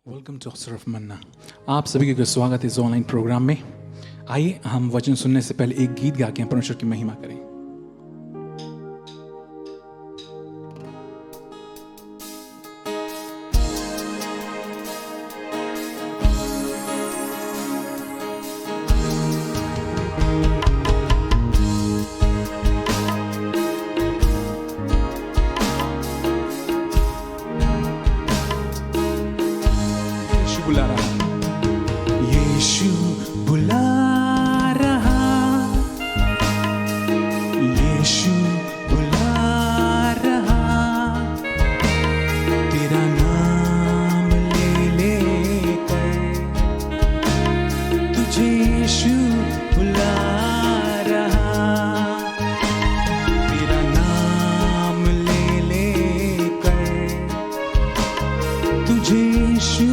Welcome to अक्सर of मन्ना। आप सभी का स्वागत है इस ऑनलाइन प्रोग्राम में। आइए हम वचन सुनने से पहले एक गीत गा के परमेश्वर की महिमा करें। बुला रहा यीशु बुला रहा, यीशु बुला रहा, तेरा नाम ले लेकर तुझे यीशु बुला रहा, तेरा नाम ले लेकर तुझे यीशु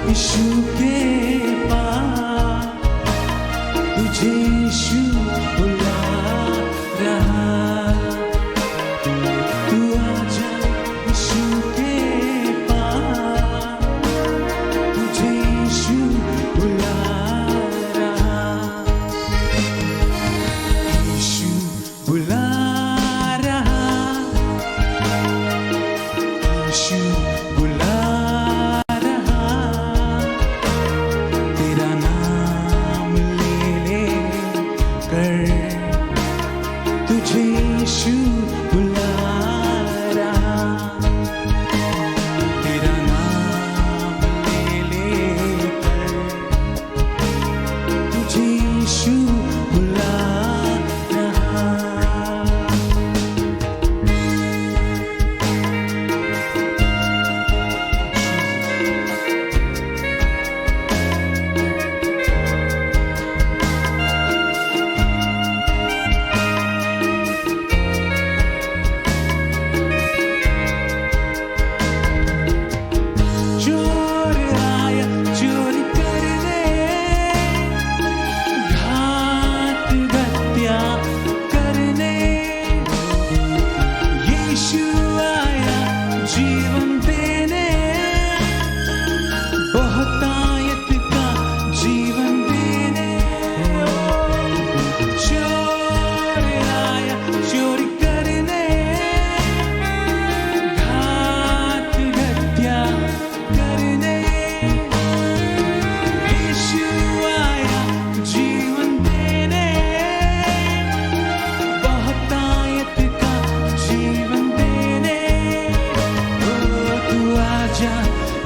यीशु के पास तुझे यीशु बुला रहा, तू आजा यीशु के पास तुझे यीशु बुला रहा, यीशु बुला रहा, यीशु बुला तुझे यीशु बुला रहा, तेरा नाम ले लेकर तुझे यीशु बुला रहा।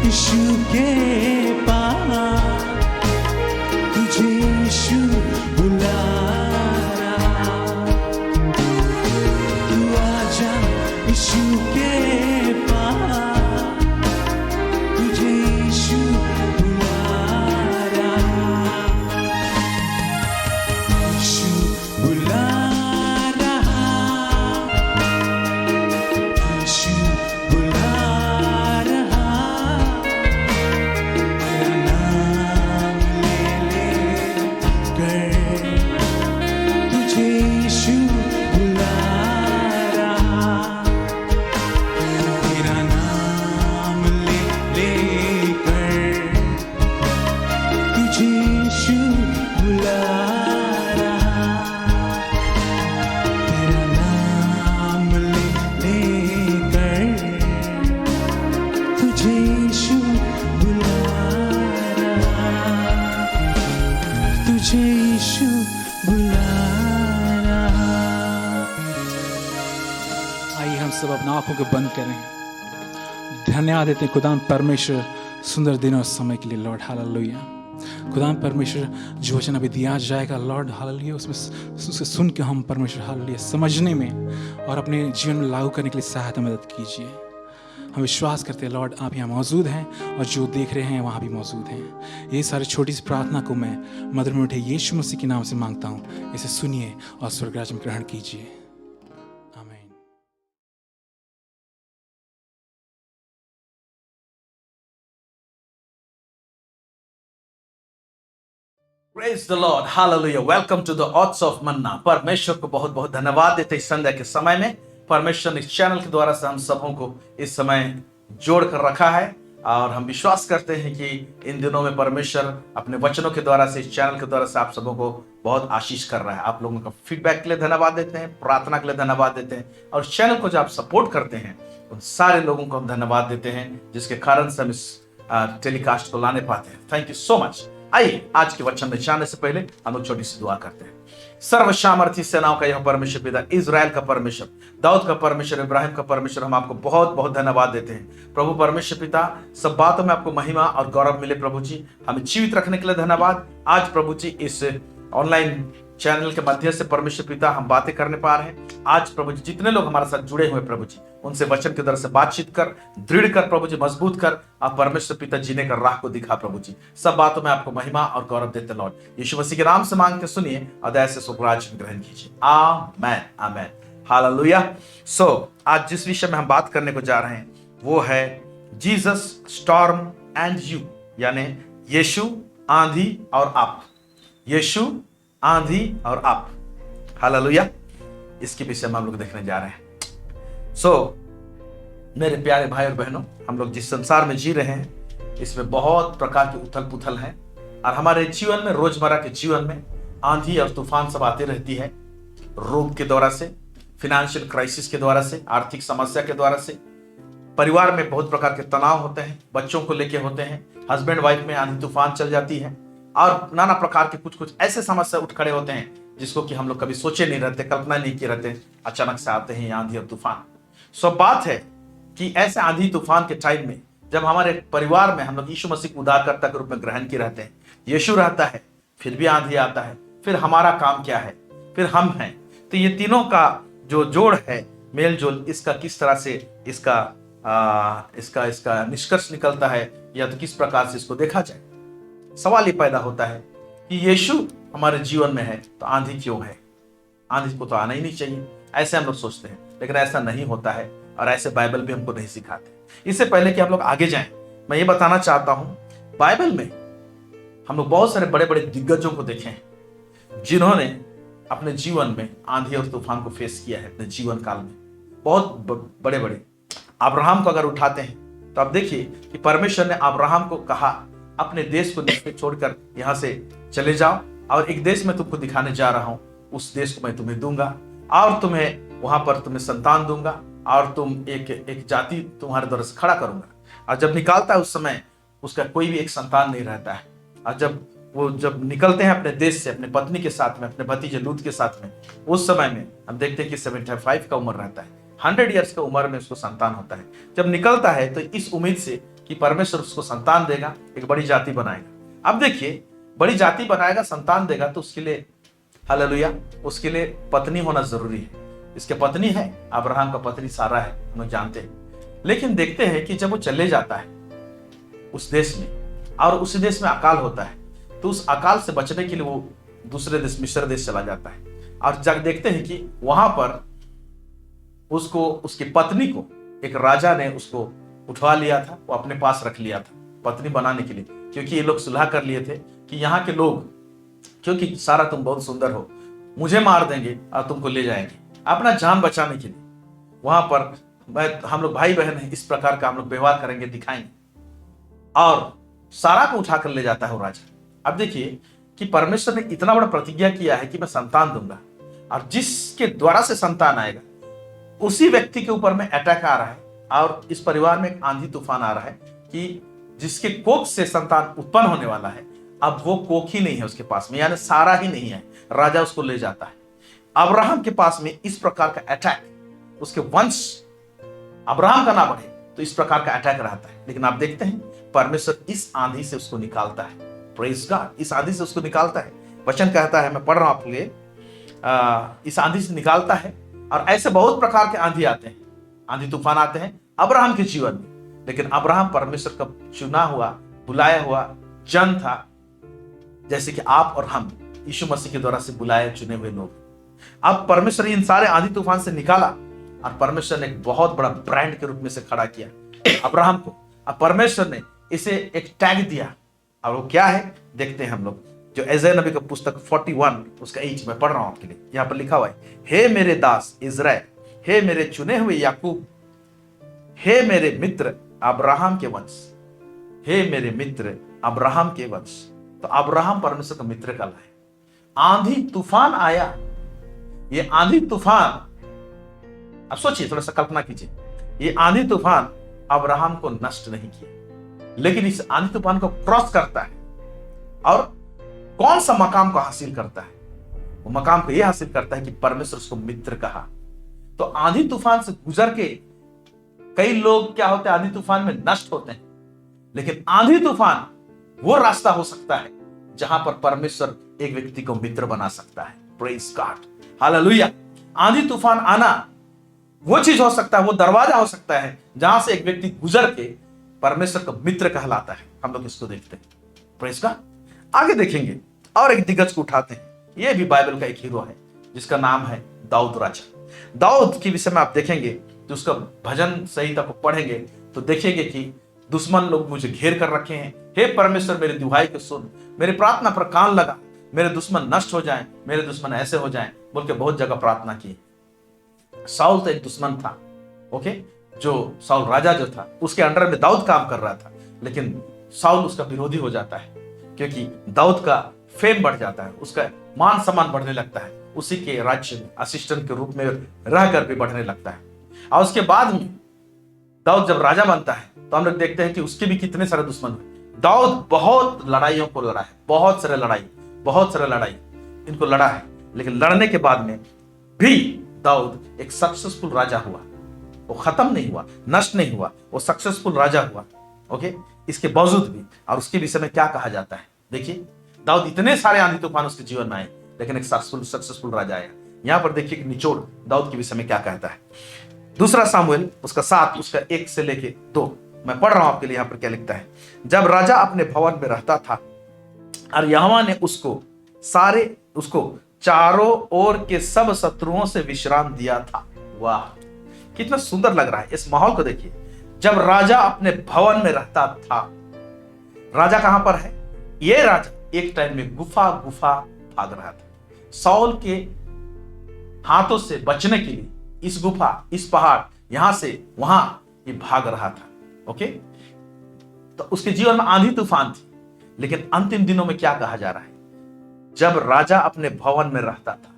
यीशु के पास तुझे यीशु बुला रहा, तू आजा यीशु के पास तुझे सब अपना आंखों को बंद करें। धन्यवाद देते हैं खुदाम परमेश्वर सुंदर दिन और समय के लिए लॉर्ड। हालेलुया। खुदाम परमेश्वर जो वचन अभी दिया जाएगा लॉर्ड, हालेलुया, उससे सुन के हम परमेश्वर हालेलुया समझने में और अपने जीवन में लागू करने के लिए सहायता मदद कीजिए। हम विश्वास करते हैं लॉर्ड आप यहाँ मौजूद हैं और जो देख रहे हैं वहाँ भी मौजूद हैं। ये सारी छोटी सी प्रार्थना को मैं मधुर में उठे यीशु मसीह के नाम से मांगता हूँ। इसे सुनिए और स्वर्गराज में ग्रहण कीजिए। आमीन। Praise the Lord, Hallelujah. Welcome to the Odds of Manna. परमेश्वर को बहुत बहुत धन्यवाद देते इस संध्या के समय में। परमेश्वर ने इस चैनल के द्वारा से हम सबों को इस समय जोड़ कर रखा है और हम विश्वास करते हैं कि इन दिनों में परमेश्वर अपने वचनों के द्वारा से, इस चैनल के द्वारा से आप सबों को बहुत आशीष कर रहा है। आप लोगों का फीडबैक के लिए धन्यवाद देते हैं, प्रार्थना के लिए धन्यवाद देते हैं और चैनल को जो आप सपोर्ट करते हैं उन सारे लोगों को हम धन्यवाद देते हैं जिसके कारण से हम इस टेलीकास्ट को लाने पाते हैं। Thank you so much. आइए आज के वचन में जाने से पहले हम लोग छोटी सी दुआ करते हैं। सर्वसामर्थी सेनाओं का यह परमेश्वर पिता, इजराइल का परमेश्वर, दाऊद का परमेश्वर, इब्राहिम का परमेश्वर, हम आपको बहुत बहुत धन्यवाद देते हैं प्रभु परमेश्वर पिता। सब बातों में आपको महिमा और गौरव मिले प्रभु जी। हमें जीवित रखने के लिए धन्यवाद। आज प्रभु जी इस ऑनलाइन चैनल के माध्यम से परमेश्वर पिता हम बातें करने पा रहे हैं। आज प्रभु जी जितने लोग हमारे साथ जुड़े हुए प्रभु जी उनसे वचन के द्वारा से बातचीत कर, दृढ़ कर प्रभु जी, मजबूत कर। आप परमेश्वर पिता जीने का राह को दिखा प्रभु जी। सब बातों में आपको महिमा और गौरव देते लॉर्ड। यीशु मसीह के नाम से मांगते सुनिए और दया से स्वर्गराज में ग्रहण कीजिए। Amen amen hallelujah. आज जिस विषय में हम बात करने को जा रहे हैं वो है जीसस स्टॉर्म एंड यू, यानी यीशु आंधी और आप। यीशु आंधी और आप, हालेलुया। इसके विषय में हम लोग देखने जा रहे हैं। मेरे प्यारे भाई और बहनों, हम लोग जिस संसार में जी रहे हैं इसमें बहुत प्रकार की उथल पुथल है और हमारे जीवन में, रोजमर्रा के जीवन में आंधी और तूफान सब आते रहती है। रोग के द्वारा से, फिनेंशियल क्राइसिस के द्वारा से, आर्थिक समस्या के द्वारा से, परिवार में बहुत प्रकार के तनाव होते हैं, बच्चों को लेके होते हैं, हस्बैंड वाइफ में आंधी तूफान चल जाती है और नाना प्रकार के कुछ ऐसे समस्या उठ खड़े होते हैं जिसको कि हम लोग कभी सोचे नहीं रहते, कल्पना नहीं किए रहते, अचानक से आते हैं आंधी और तूफान। बात है कि ऐसे आंधी तूफान के टाइम में जब हमारे परिवार में हम लोग यीशु मसीह को उद्धारकर्ता के रूप में ग्रहण किए रहते हैं, यीशु रहता है, फिर भी आंधी आता है, फिर हमारा काम क्या है, फिर हम हैं। तो ये तीनों का जो जोड़ है, मेल जोल, इसका किस तरह से इसका निष्कर्ष निकलता है या तो किस प्रकार से इसको देखा जाए। सवाल ये पैदा होता है कि यीशु हमारे जीवन में है तो आंधी क्यों है? आंधी को तो आना ही नहीं चाहिए, ऐसे हम लोग सोचते हैं, लेकिन ऐसा नहीं होता है और ऐसे बाइबल भी हमको नहीं सिखाते। इससे पहले कि हम लोग आगे जाएं, मैं ये बताना चाहता हूं, बाइबल में हम लोग बहुत सारे बड़े बड़े दिग्गजों को देखे हैं जिन्होंने अपने जीवन में आंधी और तूफान को फेस किया है अपने जीवन काल में। बहुत बड़े बड़े अब्राहम को अगर उठाते हैं तो आप देखिए कि परमेश्वर ने अब्राहम को कहा अपने देश को छोड़कर यहां से चले जाओ और एक देश में तुमको दिखाने जा रहा हूं, उस देश को मैं तुम्हें दूंगा और तुम्हें वहां पर तुम्हें संतान दूंगा और तुम एक जाति तुम्हारे द्वारा से खड़ा करूंगा। और जब निकालता है उस समय उसका कोई भी एक संतान नहीं रहता है। और जब निकलते हैं अपने देश से अपने पत्नी के साथ में, अपने भतीजे लूत के साथ में, उस समय में हम देखते हैं कि 75 का उम्र रहता है, 100 ईयर्स का उम्र में उसको संतान होता है। जब निकलता है तो इस उम्मीद से कि परमेश्वर उसको संतान देगा, एक बड़ी जाति बनाएगा। अब देखिए, बड़ी जाति बनाएगा, संतान देगा, तो उसके लिए हालेलुया, उसके लिए पत्नी होना जरूरी है। इसके पत्नी है, अब्राहम का पत्नी सारा है, हम लोग जानते हैं। लेकिन देखते हैं कि जब वो चले जाता है उस देश में और उसी देश में अकाल होता है, तो उस अकाल से बचने के लिए वो दूसरे देश, मिस्र देश चला जाता है। और जब देखते हैं कि वहां पर उसको, उसकी पत्नी को एक राजा ने उसको उठवा लिया था, वो अपने पास रख लिया था पत्नी बनाने के लिए, क्योंकि ये लोग सुलह कर लिए थे कि यहाँ के लोग, क्योंकि सारा तुम बहुत सुंदर हो, मुझे मार देंगे और तुमको ले जाएंगे अपना जान बचाने के लिए। वहां पर हम लोग भाई बहन हैं, इस प्रकार का हम लोग व्यवहार करेंगे, दिखाएंगे, और सारा को उठा कर ले जाता है वो राजा। अब देखिए कि परमेश्वर ने इतना बड़ा प्रतिज्ञा किया है कि मैं संतान दूंगा, और जिसके द्वारा से संतान आएगा उसी व्यक्ति के ऊपर में अटैक आ रहा है और इस परिवार में एक आंधी तूफान आ रहा है कि जिसके कोख से संतान उत्पन्न होने वाला है, अब वो कोख ही नहीं है उसके पास में, यानी सारा ही नहीं है। राजा उसको ले जाता है। अब्राहम के पास में इस प्रकार का अटैक उसके वंश अब्राहम का ना बढ़े, तो इस प्रकार का अटैक रहता है। लेकिन आप देखते हैं परमेश्वर इस आंधी से उसको निकालता है। प्रेज गॉड, इस आंधी से उसको निकालता है। वचन कहता है, मैं पढ़ रहा हूं आपके लिए, इस आंधी से निकालता है। और ऐसे बहुत प्रकार के आंधी आते हैं, आंधी तूफान आते हैं अब्राहम के जीवन में। लेकिन अब्राहम परमेश्वर का चुना हुआ, बुलाया हुआ जन था, जैसे कि आप और हम यीशु मसीह के द्वारा से बुलाए चुने हुए लोग। अब परमेश्वर इन सारे आंधी तूफान से निकाला और परमेश्वर ने एक बहुत बड़ा ब्रांड के रूप में से खड़ा किया अब्राहम को। अब परमेश्वर ने इसे एक टैग दिया, और वो क्या है देखते हैं हम लोग। जो यशायाह नबी का पुस्तक 41 उसका 8 में पढ़ रहा हूं आपके लिए। यहां पर लिखा हुआ है, हे मेरे दास इज़राइल, हे मेरे चुने हुए याकूब, हे मेरे मित्र अब्राहम के वंश, हे मेरे मित्र अब्राहम के वंश। तो अब्राहम परमेश्वर का मित्र कहलाए। आंधी तूफान आया, ये आंधी तूफान, अब सोचिए, थोड़ा सा कल्पना कीजिए, ये आंधी तूफान अब्राहम को नष्ट नहीं किया, लेकिन इस आंधी तूफान को क्रॉस करता है और कौन सा मकाम को हासिल करता है? वो मकाम को यह हासिल करता है कि परमेश्वर उसको मित्र कहा। तो आंधी तूफान से गुजर के कई लोग क्या होते हैं, आंधी तूफान में नष्ट होते हैं। लेकिन आंधी तूफान वो रास्ता हो सकता है जहां पर परमेश्वर एक व्यक्ति को मित्र बना सकता है। Praise God, hallelujah. आंधी तूफान आना वो चीज हो सकता है, वो दरवाजा हो सकता है जहां से एक व्यक्ति गुजर के परमेश्वर का मित्र कहलाता है। हम लोग इसको देखते हैं। Praise God. आगे देखेंगे और एक दिग्गज को उठाते हैं। यह भी बाइबल का एक हीरो है जिसका नाम है दाऊद राजा। दाऊद के विषय में आप देखेंगे तो उसका भजन संहिता को पढ़ेंगे तो देखेंगे कि दुश्मन लोग मुझे घेर कर रखे हैं, हे परमेश्वर मेरी दुहाई को सुन, मेरी प्रार्थना पर कान लगा, मेरे दुश्मन नष्ट हो जाएं, मेरे दुश्मन ऐसे हो जाएं, बोल के बहुत जगह प्रार्थना की। साउल तो एक दुश्मन था, ओके, जो साउल राजा जो था उसके अंडर में दाऊद काम कर रहा था, लेकिन साउल उसका विरोधी हो जाता है क्योंकि दाऊद का फेम बढ़ जाता है, उसका मान सम्मान बढ़ने लगता है, उसी के राज्य में असिस्टेंट के रूप में रहकर भी बढ़ने लगता है। और उसके बाद में दाऊद जब राजा बनता है तो हम लोग देखते हैं कि उसके भी कितने सारे दुश्मन हुए। दाऊद बहुत लड़ाइयों को लड़ा है, बहुत सारे लड़ाई इनको लड़ा है, लेकिन लड़ने के बाद में भी दाऊद एक सक्सेसफुल राजा हुआ। वो खत्म नहीं हुआ, नष्ट नहीं हुआ, वो सक्सेसफुल राजा हुआ। ओके, इसके बावजूद भी, और उसके विषय में क्या कहा जाता है देखिए, दाऊद इतने सारे आंधी तूफान उसके जीवन में आए लेकिन एक सक्सेसफुल राजा आया। यहां पर देखिए कि निचोड़ दाऊद के विषय में क्या कहता है। दूसरा सामुएल उसका 7 उसका 1 से लेके 2 मैं पढ़ रहा हूं आपके लिए। यहां पर क्या लिखता है, जब राजा अपने भवन में रहता था और यहोवा ने उसको चारों ओर के सब शत्रुओं से विश्राम दिया था। वाह, कितना सुंदर लग रहा है। इस माहौल को देखिए, जब राजा अपने भवन में रहता था। राजा कहां पर है? ये राजा एक टाइम में गुफा भाग रहा था। साउल के हाथों से बचने के लिए इस गुफा, इस पहाड़, यहां से वहां ये भाग रहा था। ओके, तो उसके जीवन में आंधी तूफान थी, लेकिन अंतिम दिनों में क्या कहा जा रहा है, जब राजा अपने भवन में रहता था,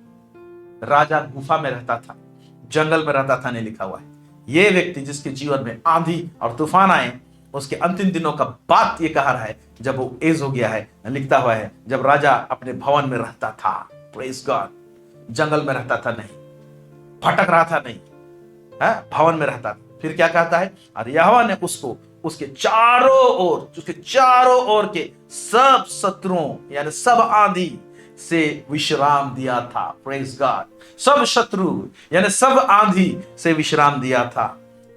राजा गुफा में रहता था, जंगल में रहता था, नहीं लिखा हुआ है। यह व्यक्ति जिसके जीवन में आंधी और तूफान आए, उसके अंतिम दिनों का बात ये कहा रहा है जब वो एज हो गया है। लिखता हुआ है जब राजा अपने भवन में रहता था। प्रेज गॉड, जंगल में रहता था नहीं, भटक रहा था नहीं, भवन में रहता था। फिर क्या कहता है, और यहोवा ने उसको उसके चारों ओर के सब शत्रुओं यानी सब आंधी से विश्राम दिया था। प्रेज गॉड, सब शत्रु यानी सब आंधी से विश्राम दिया था।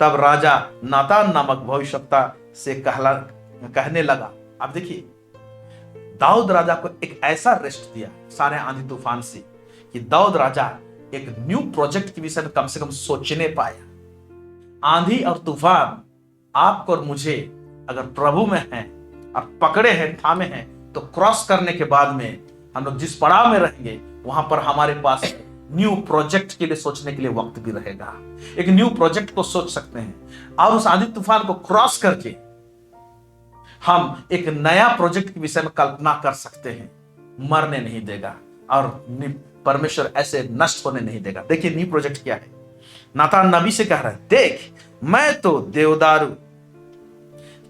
तब राजा नातान नामक भविष्यवक्ता से कहने लगा। अब देखिए, दाऊद राजा को एक ऐसा रेस्ट दिया सारे आंधी तूफान से कि दाऊद राजा एक न्यू प्रोजेक्ट के विषय में कम से कम सोचने पाया। आंधी और तूफान आपको और मुझे अगर प्रभु में हैं और पकड़े हैं, थामे हैं, तो क्रॉस करने के बाद में हम लोग जिस पड़ाव में रहेंगे वहां पर हमारे पास न्यू प्रोजेक्ट के लिए सोचने के लिए वक्त भी रहेगा। एक न्यू प्रोजेक्ट को सोच सकते हैं और उस आंधी तूफान को क्रॉस करके हम एक नया प्रोजेक्ट के विषय में कल्पना कर सकते हैं। मरने नहीं देगा और परमेश्वर ऐसे नष्ट होने नहीं देगा। देखिए न्यू प्रोजेक्ट क्या है। नातान नबी से कह रहा है, देख मैं तो देवदारू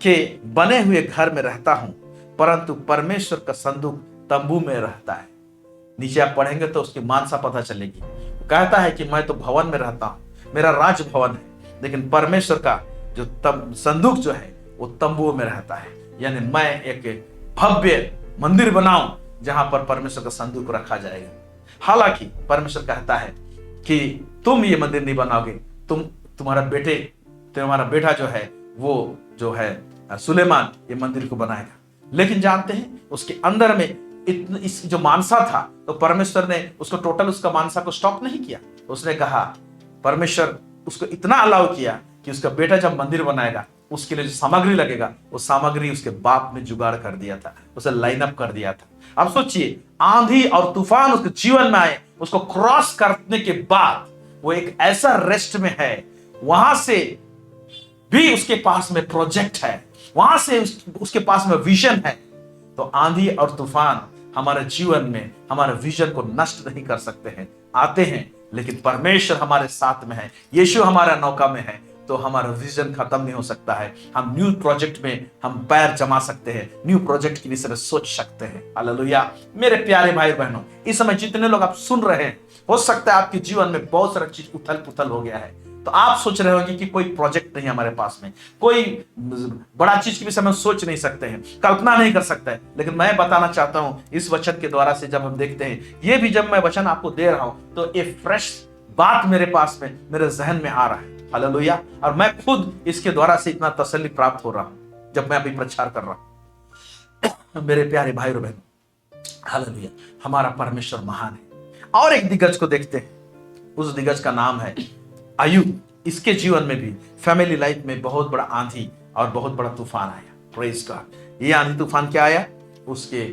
के बने हुए घर में रहता हूं, परंतु परमेश्वर का संदूक तंबू में रहता है। नीचे आप पढ़ेंगे तो उसकी मानसा पता चलेगी। कहता है कि मैं तो भवन में रहता हूं, मेरा राज भवन है, लेकिन परमेश्वर का जो संदूक जो है वो तंबुओं में रहता है। यानी मैं एक भव्य मंदिर बनाऊं जहां पर परमेश्वर का संदूक रखा जाएगा। हालांकि परमेश्वर कहता है कि तुम ये मंदिर नहीं बनाओगे, तुम्हारा बेटा जो है वो जो है सुलेमान ये मंदिर को बनाएगा। लेकिन जानते हैं उसके अंदर में इस जो मानसा था, तो परमेश्वर ने उसको टोटल उसका मानसा को स्टॉप नहीं किया। उसने कहा, परमेश्वर उसको इतना अलाउ किया कि उसका बेटा जब मंदिर बनाएगा उसके लिए जो सामग्री लगेगा वो सामग्री उसके बाप ने जुगाड़ कर दिया था, उसे लाइन अप कर दिया था। अब सोचिए, आंधी और तूफान उसके जीवन में आए, उसको क्रॉस करने के बाद वो एक ऐसा रेस्ट में है, वहां से भी उसके पास में प्रोजेक्ट है, वहां से उसके पास में विजन है। तो आंधी और तूफान हमारे जीवन में हमारे विजन को नष्ट नहीं कर सकते हैं। आते हैं, लेकिन परमेश्वर हमारे साथ में है, यीशु हमारा नौका में है, तो हमारा विजन खत्म नहीं हो सकता है। हम न्यू प्रोजेक्ट में हम पैर जमा सकते हैं, न्यू प्रोजेक्ट के विषय में सोच सकते हैं। हालेलुया। मेरे प्यारे भाई बहनों, इस समय जितने लोग आप सुन रहे हैं, हो सकता है आपके जीवन में बहुत सारा चीज उथल पुथल हो गया है, तो आप सोच रहे होंगे कि कोई प्रोजेक्ट नहीं हमारे पास में, कोई बड़ा चीज के विषय में सोच नहीं सकते हैं, कल्पना नहीं कर सकते हैं। लेकिन मैं बताना चाहता हूं इस वचन के द्वारा से, जब हम देखते हैं, ये भी जब मैं वचन आपको दे रहा हूं तो एक फ्रेश बात मेरे पास में, मेरे जहन में आ रहा है। हालेलुया। और मैं खुद इसके द्वारा से इतना तसल्ली प्राप्त हो रहा हूं जब मैं अभी प्रचार कर रहा हूं। मेरे प्यारे भाई और बहनों, हालेलुया, हमारा परमेश्वर महान है। और एक दिग्गज को देखते हैं, उस दिग्गज का नाम है अय्यूब। इसके जीवन में भी फैमिली लाइफ में बहुत बड़ा आंधी और बहुत बड़ा तूफान आया। Praise God. ये आंधी तूफान क्या आया? उसके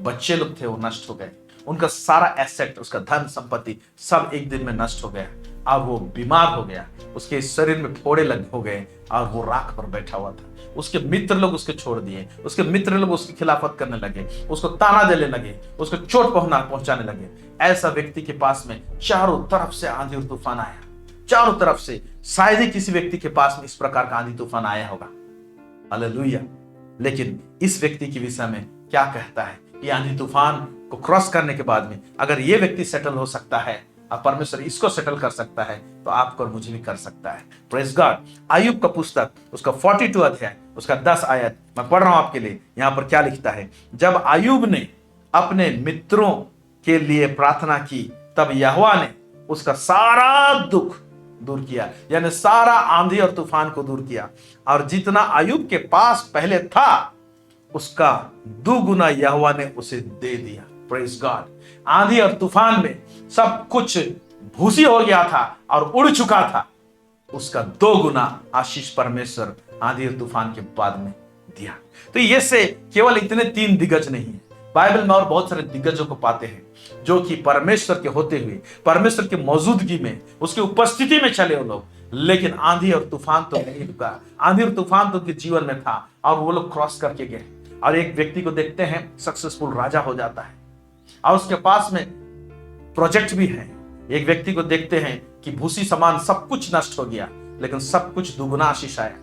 बच्चे लोग थे वो नष्ट हो गए, उनका सारा एसेट, उसका धन संपत्ति सब एक दिन में नष्ट हो गया। अब वो बीमार हो गया, उसके शरीर में फोड़े लग हो गए और वो राख पर बैठा हुआ था। उसके मित्र लोग उसके छोड़ दिए, उसके मित्र लोग उसकी खिलाफत करने लगे, उसको ताना देने लगे, उसको चोट पहुंचाने लगे। ऐसा व्यक्ति के पास में चारों तरफ से आंधी और तूफान आया, चारों तरफ से। शायद ही किसी व्यक्ति के पास में इस प्रकार का आंधी तूफान आया होगा। हालेलुया। लेकिन इस व्यक्ति के विषय में क्या कहता है? ये आंधी तूफान को क्रॉस करने के बाद में अगर ये व्यक्ति सेटल हो सकता है और परमेश्वर इसको सेटल कर सकता है, तो आपको और मुझे भी कर सकता है। Praise God. अय्यूब का पुस्तक, उसका 42 अध्याय, उसका 10 आयत मैं पढ़ रहा हूं आपके लिए। यहां पर क्या लिखता है? जब अय्यूब ने अपने मित्रों के लिए प्रार्थना की, तब यहोवा ने उसका सारा दुख दूर किया, यानी सारा आंधी और तूफान को दूर किया, और जितना अय्यूब के पास पहले था उसका 2 गुना यहोवा ने उसे दे दिया। Praise God. आंधी और तूफान में सब कुछ भूसी हो गया था और उड़ चुका था, उसका 2 गुना आशीष परमेश्वर आंधी और तूफान के बाद में दिया। तो ये से केवल इतने 3 दिग्गज नहीं है, बाइबल में और बहुत सारे दिग्गजों को पाते हैं जो कि परमेश्वर के होते हुए, परमेश्वर की मौजूदगी में, उसकी उपस्थिति में चले वो लोग, लेकिन आंधी और तूफान तो नहीं रुका। आंधी और तूफान तो उनके जीवन में था और वो लोग क्रॉस करके गए। और एक व्यक्ति को देखते हैं सक्सेसफुल राजा हो जाता है और उसके पास में प्रोजेक्ट भी है। एक व्यक्ति को देखते हैं कि भूसी समान सब कुछ नष्ट हो गया, लेकिन सब कुछ दुगुना आशीष आया।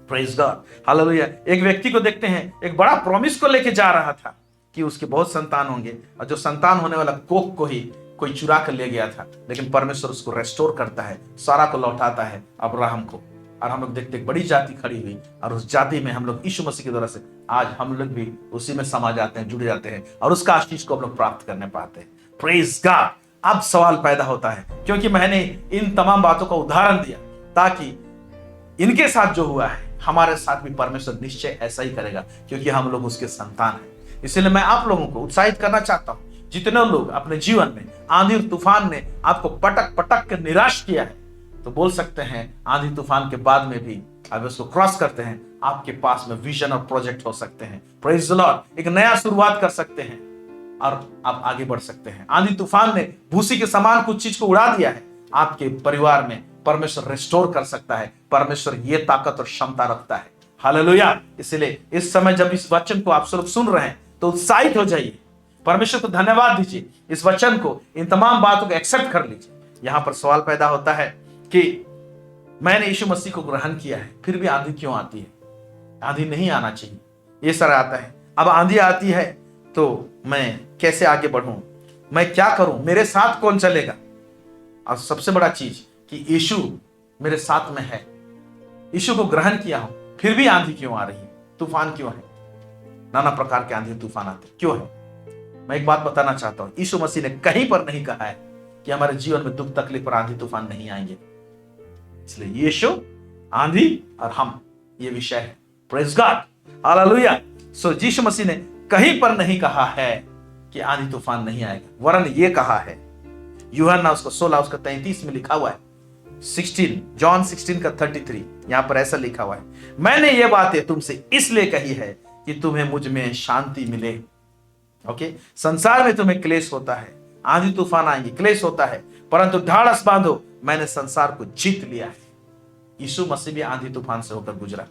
Praise God. हालेलुया। एक व्यक्ति को देखते हैं, एक बड़ा प्रॉमिस को लेके जा रहा था कि उसके बहुत संतान होंगे, और जो संतान होने वाला कोख को ही कोई चुरा कर ले गया था, लेकिन परमेश्वर उसको रेस्टोर करता है, सारा को लौटाता है अब्राहम को। और हम लोग देखते एक बड़ी जाति खड़ी हुई, और उस जाति में हम लोग यीशु मसीह के द्वारा से आज हम लोग भी उसी में समा जाते हैं, जुड़ जाते हैं, और उसका आशीष को हम लोग प्राप्त करने पाते हैं। Praise God. अब सवाल पैदा होता है, क्योंकि मैंने इन तमाम बातों का उदाहरण दिया ताकि इनके साथ जो हुआ है हमारे साथ भी परमेश्वर निश्चय ऐसा ही करेगा, क्योंकि हम लोग उसके संतान हैं। इसलिए मैं आप लोगों को उत्साहित करना चाहता हूं, जितने लोग अपने जीवन में आंधी और तूफान ने आपको पटक पटक कर निराश किया है, तो बोल सकते हैं आंधी तूफान के बाद में भी अब उसको क्रॉस करते हैं, आपके पास में विजन और प्रोजेक्ट हो सकते हैं। Praise the Lord. एक नया शुरुआत कर सकते हैं और आप आगे बढ़ सकते हैं। आंधी तूफान ने भूसी के समान कुछ चीज को उड़ा दिया है, आपके परिवार में परमेश्वर रिस्टोर कर सकता है। परमेश्वर ये ताकत और क्षमता रखता है। हालेलुया। इसलिए इस समय जब इस वचन को आप सब सुन रहे हैं तो उत्साहित हो जाइए, परमेश्वर को धन्यवाद दीजिए, इस वचन को, इन तमाम बातों को एक्सेप्ट कर लीजिए। यहां पर सवाल पैदा होता है कि मैंने यीशु मसीह को ग्रहण किया है, फिर भी आंधी क्यों आती है? आंधी नहीं आना चाहिए, ये सर आता है। अब आंधी आती है तो मैं कैसे आगे बढ़ूं, मैं क्या करूं, मेरे साथ कौन चलेगा? और सबसे बड़ा चीज कि यीशु मेरे साथ में है, यीशु को ग्रहण किया हूं, फिर भी आंधी क्यों आ रही है, तूफान क्यों है, नाना प्रकार के आंधी तूफान आते क्यों है? मैं एक बात बताना चाहता हूं, यीशु मसीह ने कहीं पर नहीं कहा है कि हमारे जीवन में दुख तकलीफ और आंधी तूफान नहीं आएंगे। इसलिए यीशु, आंधी और हम, ये विषय है। Praise God, hallelujah. So Yeshu Masih ने कहीं पर नहीं कहा है कि आंधी तूफान नहीं आएगा, वरन ये कहा है, यूहन्ना उसको 16 उसका 33 में लिखा हुआ है, 16 जॉन 16 का 33, यहां पर ऐसा लिखा हुआ है, मैंने ये बातें तुमसे इसलिए कही है कि तुम्हें मुझ में शांति मिले। ओके, संसार में तुम्हें क्लेश होता है, आंधी तूफान आएंगे, क्लेश होता है, परंतु ढाढ़स बांधो, मैंने संसार को जीत लिया है। यीशु मसीह भी आंधी तूफान से होकर गुजरा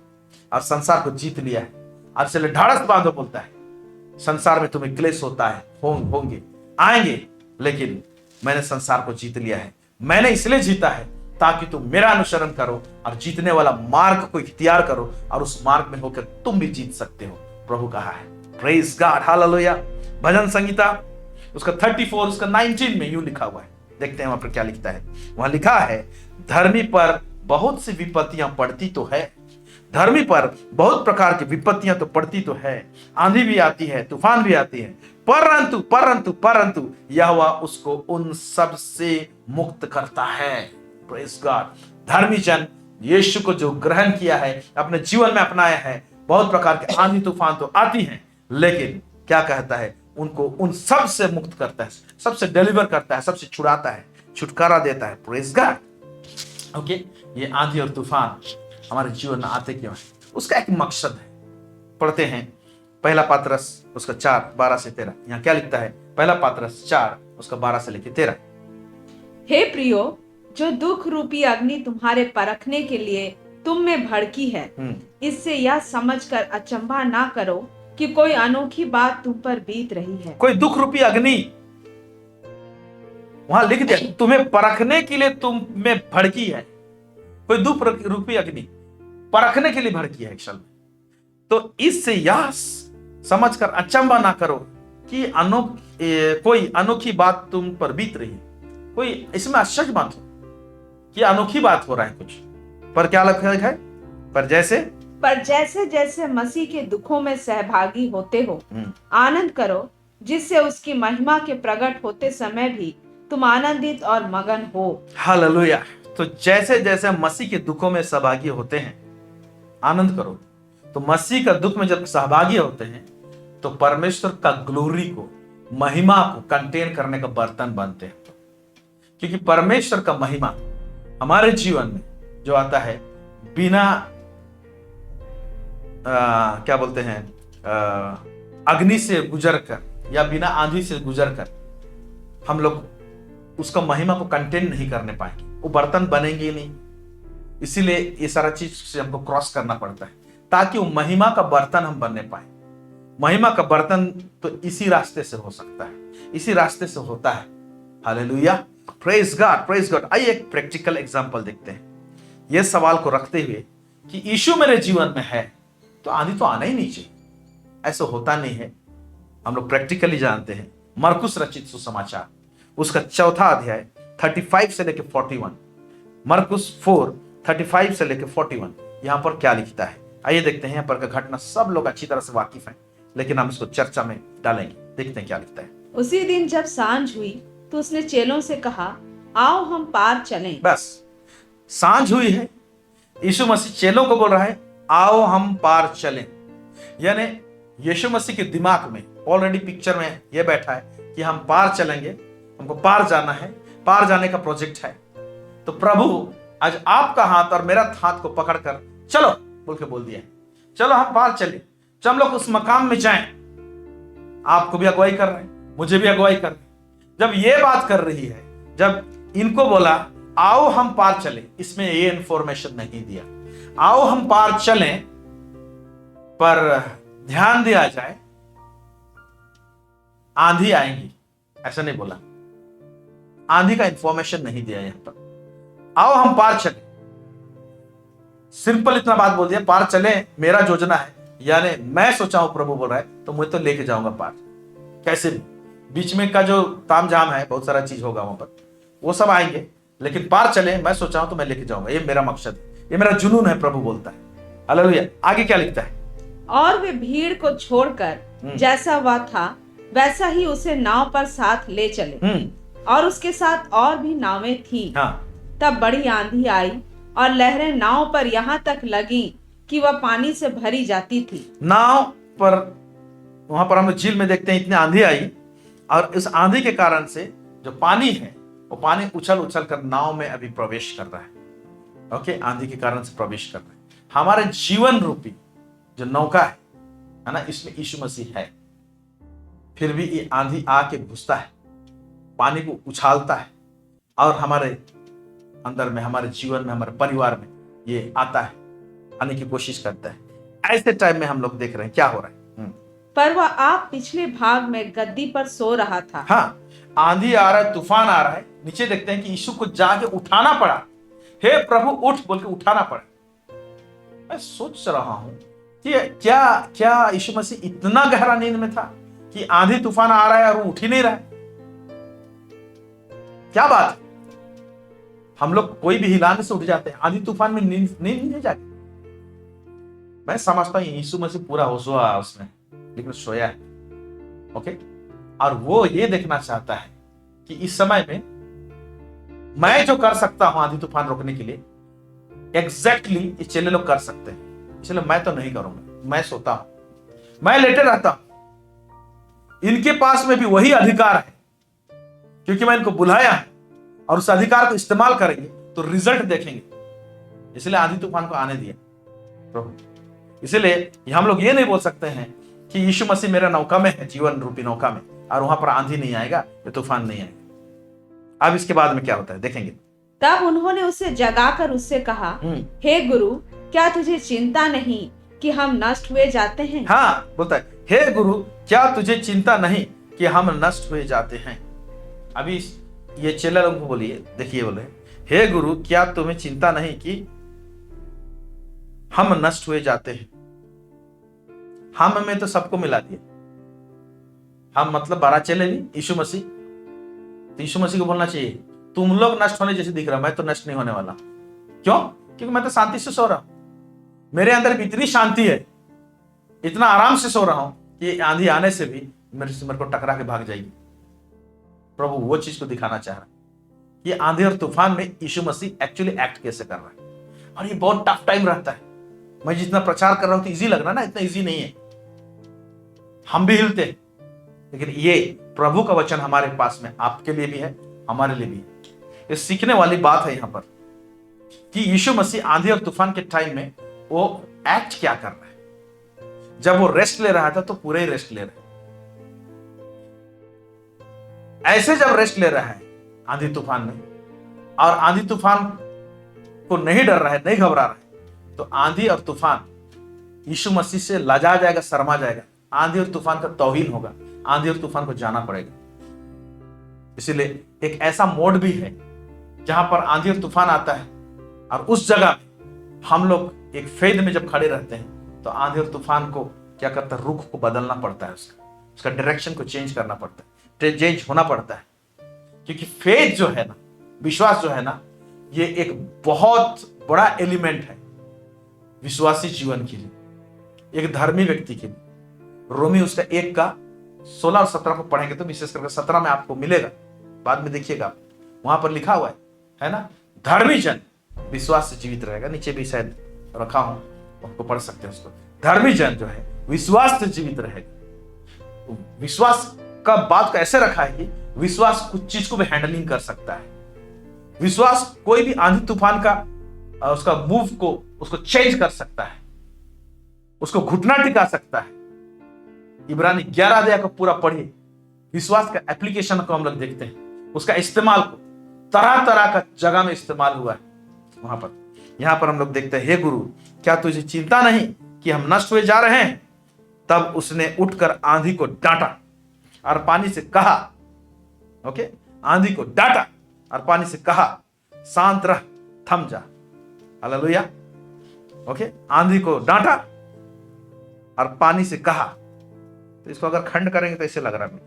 और संसार को जीत लिया है। और इसलिए ढाढ़स बांधो बोलता है, संसार में तुम्हें क्लेश होता है, होंगे, आएंगे, लेकिन मैंने संसार को जीत लिया है। मैंने इसलिए जीता है ताकि तुम मेरा अनुसरण करो और जीतने वाला मार्ग को इख्तियार करो, और उस मार्ग में होकर तुम भी जीत सकते हो, प्रभु कहा है। Praise God, hallelujah. भजन संहिता उसका 34 उसका 19 में यूं लिखा हुआ है, देखते हैं वहां पर क्या लिखता है। वहां लिखा है, धर्मी पर बहुत सी विपत्तियां पड़ती तो है, धर्मी पर बहुत प्रकार की विपत्तियां तो पड़ती तो है, आंधी भी आती है, तूफान भी आती है, परंतु परंतु परंतु यहोवा उसको उन सब से मुक्त करता है। Praise God. धर्मी जन यीशु को जो ग्रहण किया है, अपने जीवन में अपनाया है, बहुत प्रकार के आंधी तूफान तो आती हैं, लेकिन क्या कहता है, उनको उन सब से मुक्त करता है, सबसे डिलीवर करता है, सबसे छुड़ाता है, छुटकारा देता है। Praise God. ओके, ये आंधी और तूफान हमारे जीवन में आते क्यों है, उसका एक मकसद है। पढ़ते हैं पहला पात्रस उसका 4 12 से 13, यहाँ क्या लिखता है, पहला पात्रस 4 उसका 12 से लेकर 13। हे प्रियो, जो दुख रूपी अग्नि तुम्हारे परखने के लिए तुम में भड़की है, इससे यह समझकर अचंभा ना करो कि कोई अनोखी बात तुम पर बीत रही है। कोई दुख रूपी अग्नि वहां लिख दिया, तुम्हें परखने के लिए तुम में भड़की है। कोई दुख रूपी अग्नि परखने के लिए भड़की है एक्चुअल में। तो इससे यह समझकर अचंभा ना करो कि कोई अनोखी बात तुम पर बीत रही है। कोई इसमें आश्चर्य मत हो कि अनोखी बात हो रहा है कुछ, पर क्या लिखा है, पर जैसे जैसे मसीह के दुखों में सहभागी होते हो, आनंद करो, जिससे उसकी महिमा के प्रकट होते समय भी तुम आनंदित और मगन हो। हालेलुया। तो जैसे जैसे मसीह के दुखों में सहभागी होते हैं, आनंद करो। तो मसीह का दुख में जब सहभागी होते हैं तो परमेश्वर का ग्लोरी को, महिमा को कंटेन करने का बर्तन बनते हैं, क्योंकि परमेश्वर का महिमा हमारे जीवन में जो आता है, बिना क्या बोलते हैं, अग्नि से गुजरकर या बिना आंधी से गुजरकर हम लोग उसका महिमा को कंटेन नहीं करने पाएंगे, वो बर्तन बनेंगे नहीं। इसीलिए ये सारा चीज से हमको क्रॉस करना पड़ता है ताकि वो महिमा का बर्तन हम बनने पाए। महिमा का बर्तन तो इसी रास्ते से हो सकता है, इसी रास्ते से होता है। Hallelujah, praise God, praise God. आइए एक प्रैक्टिकल एग्जांपल देखते हैं, यह सवाल को रखते हुए कि यीशु मेरे जीवन में है तो आंधी तो आना ही नहीं चाहिए। ऐसा होता नहीं है, हम लोग प्रैक्टिकली जानते हैं। मरकुस रचित सुसमाचार उसका 4 अध्याय 35 से लेकर 41, मरकुस 4:35 से लेकर 41, यहां पर क्या लिखता है आइए देखते हैं। यहाँ पर का घटना सब लोग अच्छी तरह से वाकिफ हैं, लेकिन हम इसको चर्चा में डालेंगे। देखते हैं क्या लिखता है। उसी दिन जब सांझ हुई तो उसने चेलों से कहा, आओ हम पार चलें। बस सांझ हुई है, यीशु मसीह चेलों को बोल रहा है आओ हम पार चलें। यानी यीशु मसीह के दिमाग में ऑलरेडी पिक्चर में यह बैठा है कि हम पार चलेंगे, हमको पार जाना है, पार जाने का प्रोजेक्ट है। तो प्रभु आज आपका हाथ और मेरा हाथ को पकड़कर चलो बोल दिया है, चलो हम पार चले, चलो हम लोग उस मकाम में जाएं। आपको भी अगुवाई कर रहे हैं, मुझे भी अगुवाई कर रहे हैं। जब ये बात कर रही है, जब इनको बोला आओ हम पार चले, इसमें ये इंफॉर्मेशन नहीं दिया आओ हम पार चलें, पर ध्यान दिया जाए आंधी आएंगी, ऐसा नहीं बोला। आंधी का इंफॉर्मेशन नहीं दिया यहां पर। आओ हम पार चले, सिंपल इतना बात बोल दिया, पार चले मेरा योजना है। यानी मैं सोचा हूं प्रभु बोल रहा है तो मुझे तो लेके जाऊंगा पार, कैसे भी। बीच में का जो तामझाम है, बहुत सारा चीज होगा वहां पर, वो सब आएंगे, लेकिन पार चले मैं सोचा हूं तो मैं लेके जाऊंगा, ये मेरा मकसद है, ये मेरा जुनून है, प्रभु बोलता है। हालेलुया। आगे क्या लिखता है? और वे भीड़ को छोड़कर जैसा वह था वैसा ही उसे नाव पर साथ ले चले, और उसके साथ और भी नावें थी। हाँ। तब बड़ी आंधी आई और लहरें नाव पर यहाँ तक लगी कि वह पानी से भरी जाती थी। नाव पर, वहां पर हम झील में देखते हैं इतनी आंधी आई, और इस आंधी के कारण से जो पानी है वो पानी उछल उछल कर नाव में अभी प्रवेश कर रहा है। ओके, आंधी के कारण से प्रवेश कर रहा है। हमारे जीवन रूपी जो नौका है ना, इसमें यीशु मसीह है, फिर भी ये आंधी आके घुसता है, पानी को उछालता है, और हमारे अंदर में, हमारे जीवन में, हमारे परिवार में ये आता है, आने की कोशिश करता है। ऐसे टाइम में हम लोग देख रहे हैं क्या हो रहा है। पर वह आप पिछले भाग में गद्दी पर सो रहा था। हाँ, आंधी आ रहा है, तूफान आ रहा है, नीचे देखते हैं कि यीशु को जाके उठाना पड़ा। हे प्रभु उठ बोल के उठाना पड़ा। मैं सोच रहा हूं कि क्या क्या यीशु मसीह इतना गहरा नींद में था कि आंधी तूफान आ रहा है और वो उठ ही नहीं रहा है? क्या बात है? हम लोग कोई भी हिलाने से उठ जाते हैं, आंधी तूफान में नींद नहीं जाती। मैं समझता हूं यीशु मसीह पूरा होश हुआ उसमें, लेकिन सोया है। ओके, और वो ये देखना चाहता है कि इस समय में मैं जो कर सकता हूं आंधी तूफान रोकने के लिए, एग्जैक्टली ये चेले लोग कर सकते हैं। इसलिए मैं तो नहीं करूंगा, मैं सोता हूं, मैं लेटे रहता हूं। इनके पास में भी वही अधिकार है, क्योंकि मैं इनको बुलाया है, और उस अधिकार को इस्तेमाल करेंगे तो रिजल्ट देखेंगे। इसलिए आंधी तूफान को आने दिया प्रभु। इसलिए हम लोग ये नहीं बोल सकते हैं कि यीशु मसीह मेरा नौका में है, जीवन रूपी नौका में, और वहां पर आंधी नहीं आएगा या तूफान नहीं आएगा। अब इसके बाद में क्या होता है देखेंगे। तब उन्होंने उसे जगाकर उससे कहा, हे गुरु, क्या तुझे चिंता नहीं कि हम नष्ट हुए जाते हैं? हाँ, बोलता है, हे गुरु, क्या तुझे चिंता नहीं कि हम नष्ट हुए जाते हैं? अभी ये चेला लोगों को बोलिए, देखिए, बोले, हे गुरु, क्या तुम्हें चिंता नहीं कि हम नष्ट हुए जाते हैं? हम में तो सबको मिला दिया। हम मतलब 12 चेले नहीं, यीशु मसीह। तो यीशु मसीह को बोलना चाहिए, तुम लोग नष्ट होने जैसे दिख रहा, मैं तो नष्ट नहीं होने वाला। क्यों? क्योंकि मैं तो शांति से सो रहा हूं। मेरे अंदर भी इतनी शांति है, इतना आराम से सो रहा हूं कि आंधी आने से भी मेरे को टकरा के भाग जाएगी। प्रभु वो चीज को दिखाना चाह रहा है कि आंधी और तूफान में यीशु मसीह एक्चुअली एक्ट कैसे कर रहा है। और ये बहुत टफ टाइम रहता है। मैं जितना प्रचार कर रहा हूं तो इजी लग रहा है ना, इतना इजी नहीं है। हम भी हिलते हैं, लेकिन ये प्रभु का वचन हमारे पास में आपके लिए भी है, हमारे लिए भी है। ये सीखने वाली बात है यहां पर कि यीशु मसीह आंधी और तूफान के टाइम में वो एक्ट क्या कर रहा है। जब वो रेस्ट ले रहा था तो पूरे ही रेस्ट ले रहा है। ऐसे जब रेस्ट ले रहा है आंधी तूफान में, और आंधी तूफान को नहीं डर रहा है, नहीं घबरा रहा है, तो आंधी और तूफान यीशु मसीह से लजा जाएगा, शर्मा जाएगा। आंधी और तूफान का तौहीन होगा, आंधी और तूफान को जाना पड़ेगा। इसीलिए एक ऐसा मोड भी है जहां पर आंधी और तूफान आता है, और उस जगह में हम लोग एक फेद में जब खड़े रहते हैं तो आंधी और तूफान को क्या करता है, रुख को बदलना पड़ता है, उसका डायरेक्शन को चेंज करना पड़ता है, चेंज होना पड़ता है। क्योंकि फेथ जो है ना, विश्वास जो है ना, ये एक बहुत बड़ा एलिमेंट है विश्वासी जीवन के लिए, एक धर्मी व्यक्ति के लिए। रोमी उसका 1 का 16 और 17 को पढ़ेंगे तो विशेष करके 17 में आपको मिलेगा, बाद में देखिएगा, वहां पर लिखा हुआ है ना, धर्मी जन विश्वास से जीवित रहेगा। नीचे भी शायद रखा हूं, आपको पढ़ सकते हैं उसको। धर्मी जन जो है विश्वास से जीवित रहेगा। विश्वास का बात को ऐसे रखा है कि विश्वास कुछ चीज को भी हैंडलिंग कर सकता है। विश्वास कोई भी आंधी तूफान का उसका मूव को उसको चेंज कर सकता है, उसको घुटना टिका सकता है। इब्रानी 11 अध्याय को पूरा पढ़िए, विश्वास का एप्लीकेशन को हम लोग देखते हैं, उसका इस्तेमाल को तरह तरह का जगह में इस्तेमाल हुआ है वहां पर। यहां पर हम लोग देखते हैं, हे गुरु, क्या तुझे चिंता नहीं कि हम नष्ट हुए जा रहे हैं? तब उसने उठकर आंधी को डांटा और पानी से कहा, ओके, आंधी को डांटा और पानी से कहा, शांत रह, थम जा। हालेलुया। ओके, आंधी को डांटा और पानी से कहा। तो इसको अगर खंड करेंगे तो ऐसे लग रहा है,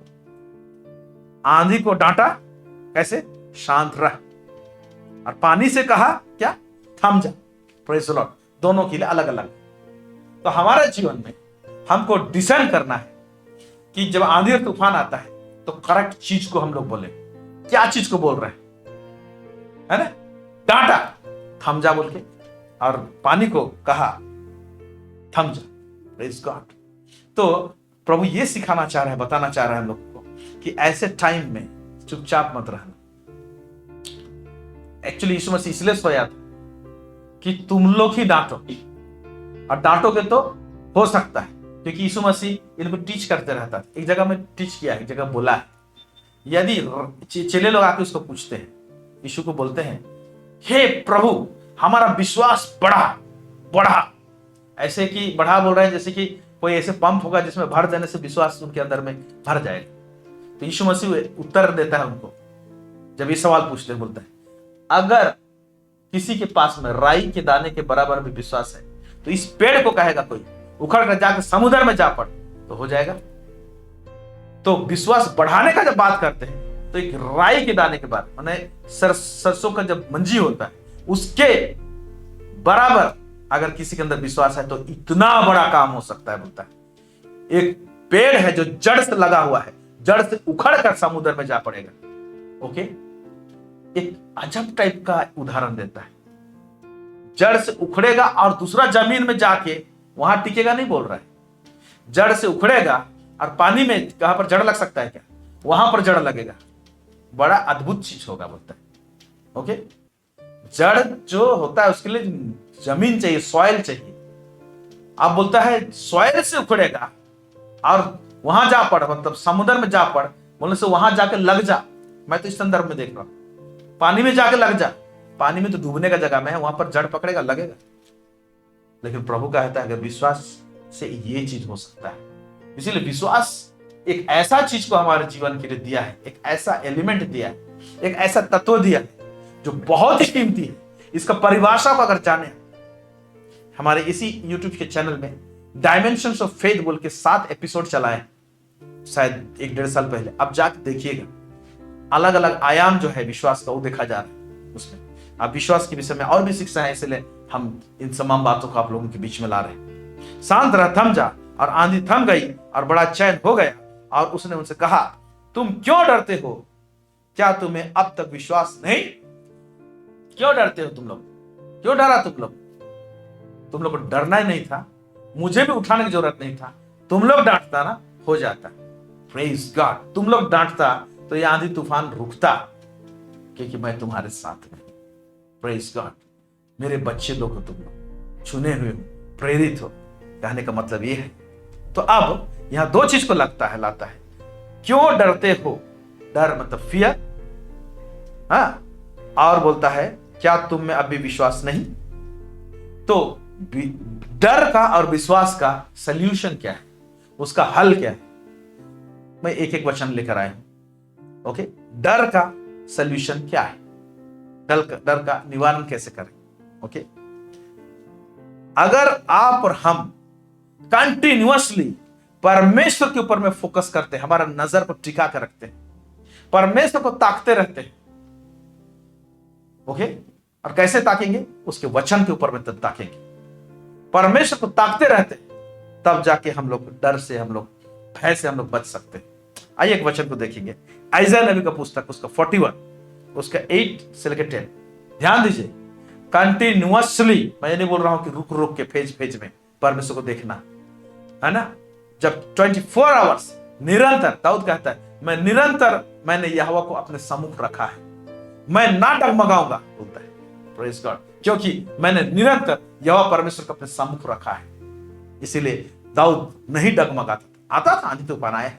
आंधी को डांटा कैसे? शांत रह, और पानी से कहा क्या, थम जा। Praise the Lord. दोनों के लिए अलग अलग। तो हमारे जीवन में हमको डिसाइड करना है कि जब आंधी और तूफान आता है तो करेक्ट चीज को हम लोग बोले। क्या चीज को बोल रहे हैं, है ना? डांटा, थम जा बोल के, और पानी को कहा थम जा। Praise God. तो प्रभु ये सिखाना चाह रहे हैं, बताना चाह रहे हैं हम लोग को कि ऐसे टाइम में चुपचाप मत रहना। एक्चुअली यीशु मसीह इसलिए सोया था कि तुम लोग ही डांटो, और डांटोगे तो हो सकता है, क्योंकि यीशु मसीह इनको टीच करते रहता था। एक जगह में टीच किया है, एक जगह बोला है। यदि चेले लोग आके उसको पूछते हैं, यीशु को बोलते हैं, हे प्रभु हमारा विश्वास बढ़ा बढ़ा। ऐसे कि बढ़ा बोल रहे हैं जैसे कि कोई ऐसे पंप होगा जिसमें भर देने से विश्वास उनके अंदर में भर जाएगा। तो यीशु मसीह उत्तर देता है उनको, जब ये सवाल पूछते हैं, बोलता है, अगर किसी के पास में राई के दाने के बराबर भी विश्वास है तो इस पेड़ को कहेगा कोई उखड़ कर जाकर समुद्र में जा पड़, तो हो जाएगा। तो विश्वास बढ़ाने का जब बात करते हैं तो एक राई के दाने के बाद माने सरसों का जब मंजी होता है उसके बराबर अगर किसी के अंदर विश्वास है तो इतना बड़ा काम हो सकता है। बोलता है एक पेड़ है जो जड़ से लगा हुआ है, जड़ से उखड़ कर समुद्र में जा पड़ेगा। ओके, एक अजब टाइप का उदाहरण देता है। जड़ से उखड़ेगा और दूसरा जमीन में जाके वहां टिकेगा नहीं बोल रहा है। जड़ से उखड़ेगा और पानी में कहां पर जड़ लग सकता है क्या, वहां पर जड़ लगेगा। बड़ा अद्भुत चीज होगा बोलता है। ओके, जड़ जो होता है उसके लिए जमीन चाहिए, सॉइल चाहिए। अब बोलता है सॉइल से उखड़ेगा और वहां जा पड़, मतलब समुद्र में जा पड़ बोलने से वहां जाके लग जा। मैं तो इस संदर्भ में देख रहा हूं, पानी में जाके लग जा। पानी में तो डूबने का जगह में है, वहां पर जड़ पकड़ेगा, लगेगा। लेकिन प्रभु कहता है अगर विश्वास से ये चीज हो सकता है। इसीलिए विश्वास एक ऐसा चीज को हमारे जीवन के लिए दिया है, एक ऐसा एलिमेंट दिया है, एक ऐसा तत्व दिया है जो बहुत ही कीमती है। इसका परिभाषा को अगर जाने, हमारे इसी YouTube के चैनल में डायमेंशंस ऑफ फेथ बोल के 7 एपिसोड चलाए, शायद 1-1.5 साल पहले। अब जाके देखिएगा, अलग अलग आयाम जो है विश्वास का वो देखा जा रहा है उसमें। अब विश्वास के विषय में और भी शिक्षा है, इसलिए हम इन तमाम बातों को आप लोगों के बीच में ला रहे हैं। शांत रह, थम जा। और आंधी थम गई और बड़ा चैन हो गया। और उसने उनसे कहा, तुम क्यों डरते हो? क्या तुम्हें अब तक विश्वास नहीं? क्यों डरते हो तुम लोग? क्यों डरा तुम लोग? तुम लोग को डरना ही नहीं था, मुझे भी उठाने की जरूरत नहीं था। तुम लोग डांटता ना, हो जाता। Praise God. तुम लोग डांटता तो ये आंधी तूफान रुकता, क्योंकि मैं तुम्हारे साथ में। Praise God. मेरे बच्चे लोग हो तुम लोग, चुने हुए हो, प्रेरित हो। कहने का मतलब ये है। तो अब यहां 2 चीज को लाता है। क्यों डरते हो? डर मतलब फियर, हाँ। और बोलता है क्या तुम में अभी विश्वास नहीं? तो डर का और विश्वास का सल्यूशन क्या है, उसका हल क्या है? मैं एक एक वचन लेकर आया हूं। ओके, डर का सल्यूशन क्या है? डर का निवारण कैसे करें? ओके, अगर आप और हम कंटिन्यूअसली परमेश्वर के ऊपर में फोकस करते हैं, हमारा नजर को टिका कर रखते हैं, परमेश्वर को ताकते रहते हैं। ओके, और कैसे ताकेंगे? उसके वचन के ऊपर में तब ताकेंगे। परमेश्वर को ताकते रहते हैं, तब जाके हम लोग डर से, हम लोग भय से हम लोग बच सकते हैं। आइए एक वचन को देखेंगे, आइज़ाया नबी का पुस्तक, उसका 41, उसका 8 से लेकर 10। ध्यान दीजिए, कंटिन्यूअसली। मैं ये नहीं बोल रहा हूं कि रुक रुक के फेज में परमेश्वर को देखना, है ना। जब 24 आवर्स निरंतर, दाऊद कहता है मैं निरंतर मैंने यहोवा को अपने सम्मुख रखा है, मैं ना डगमगाऊंगा, बोलता है। Praise God. क्योंकि मैंने निरंतर यहोवा परमेश्वर को अपने सम्मुख रखा है, इसीलिए दाऊद नहीं डगमगाता था। आता था, आंधी तूफान आया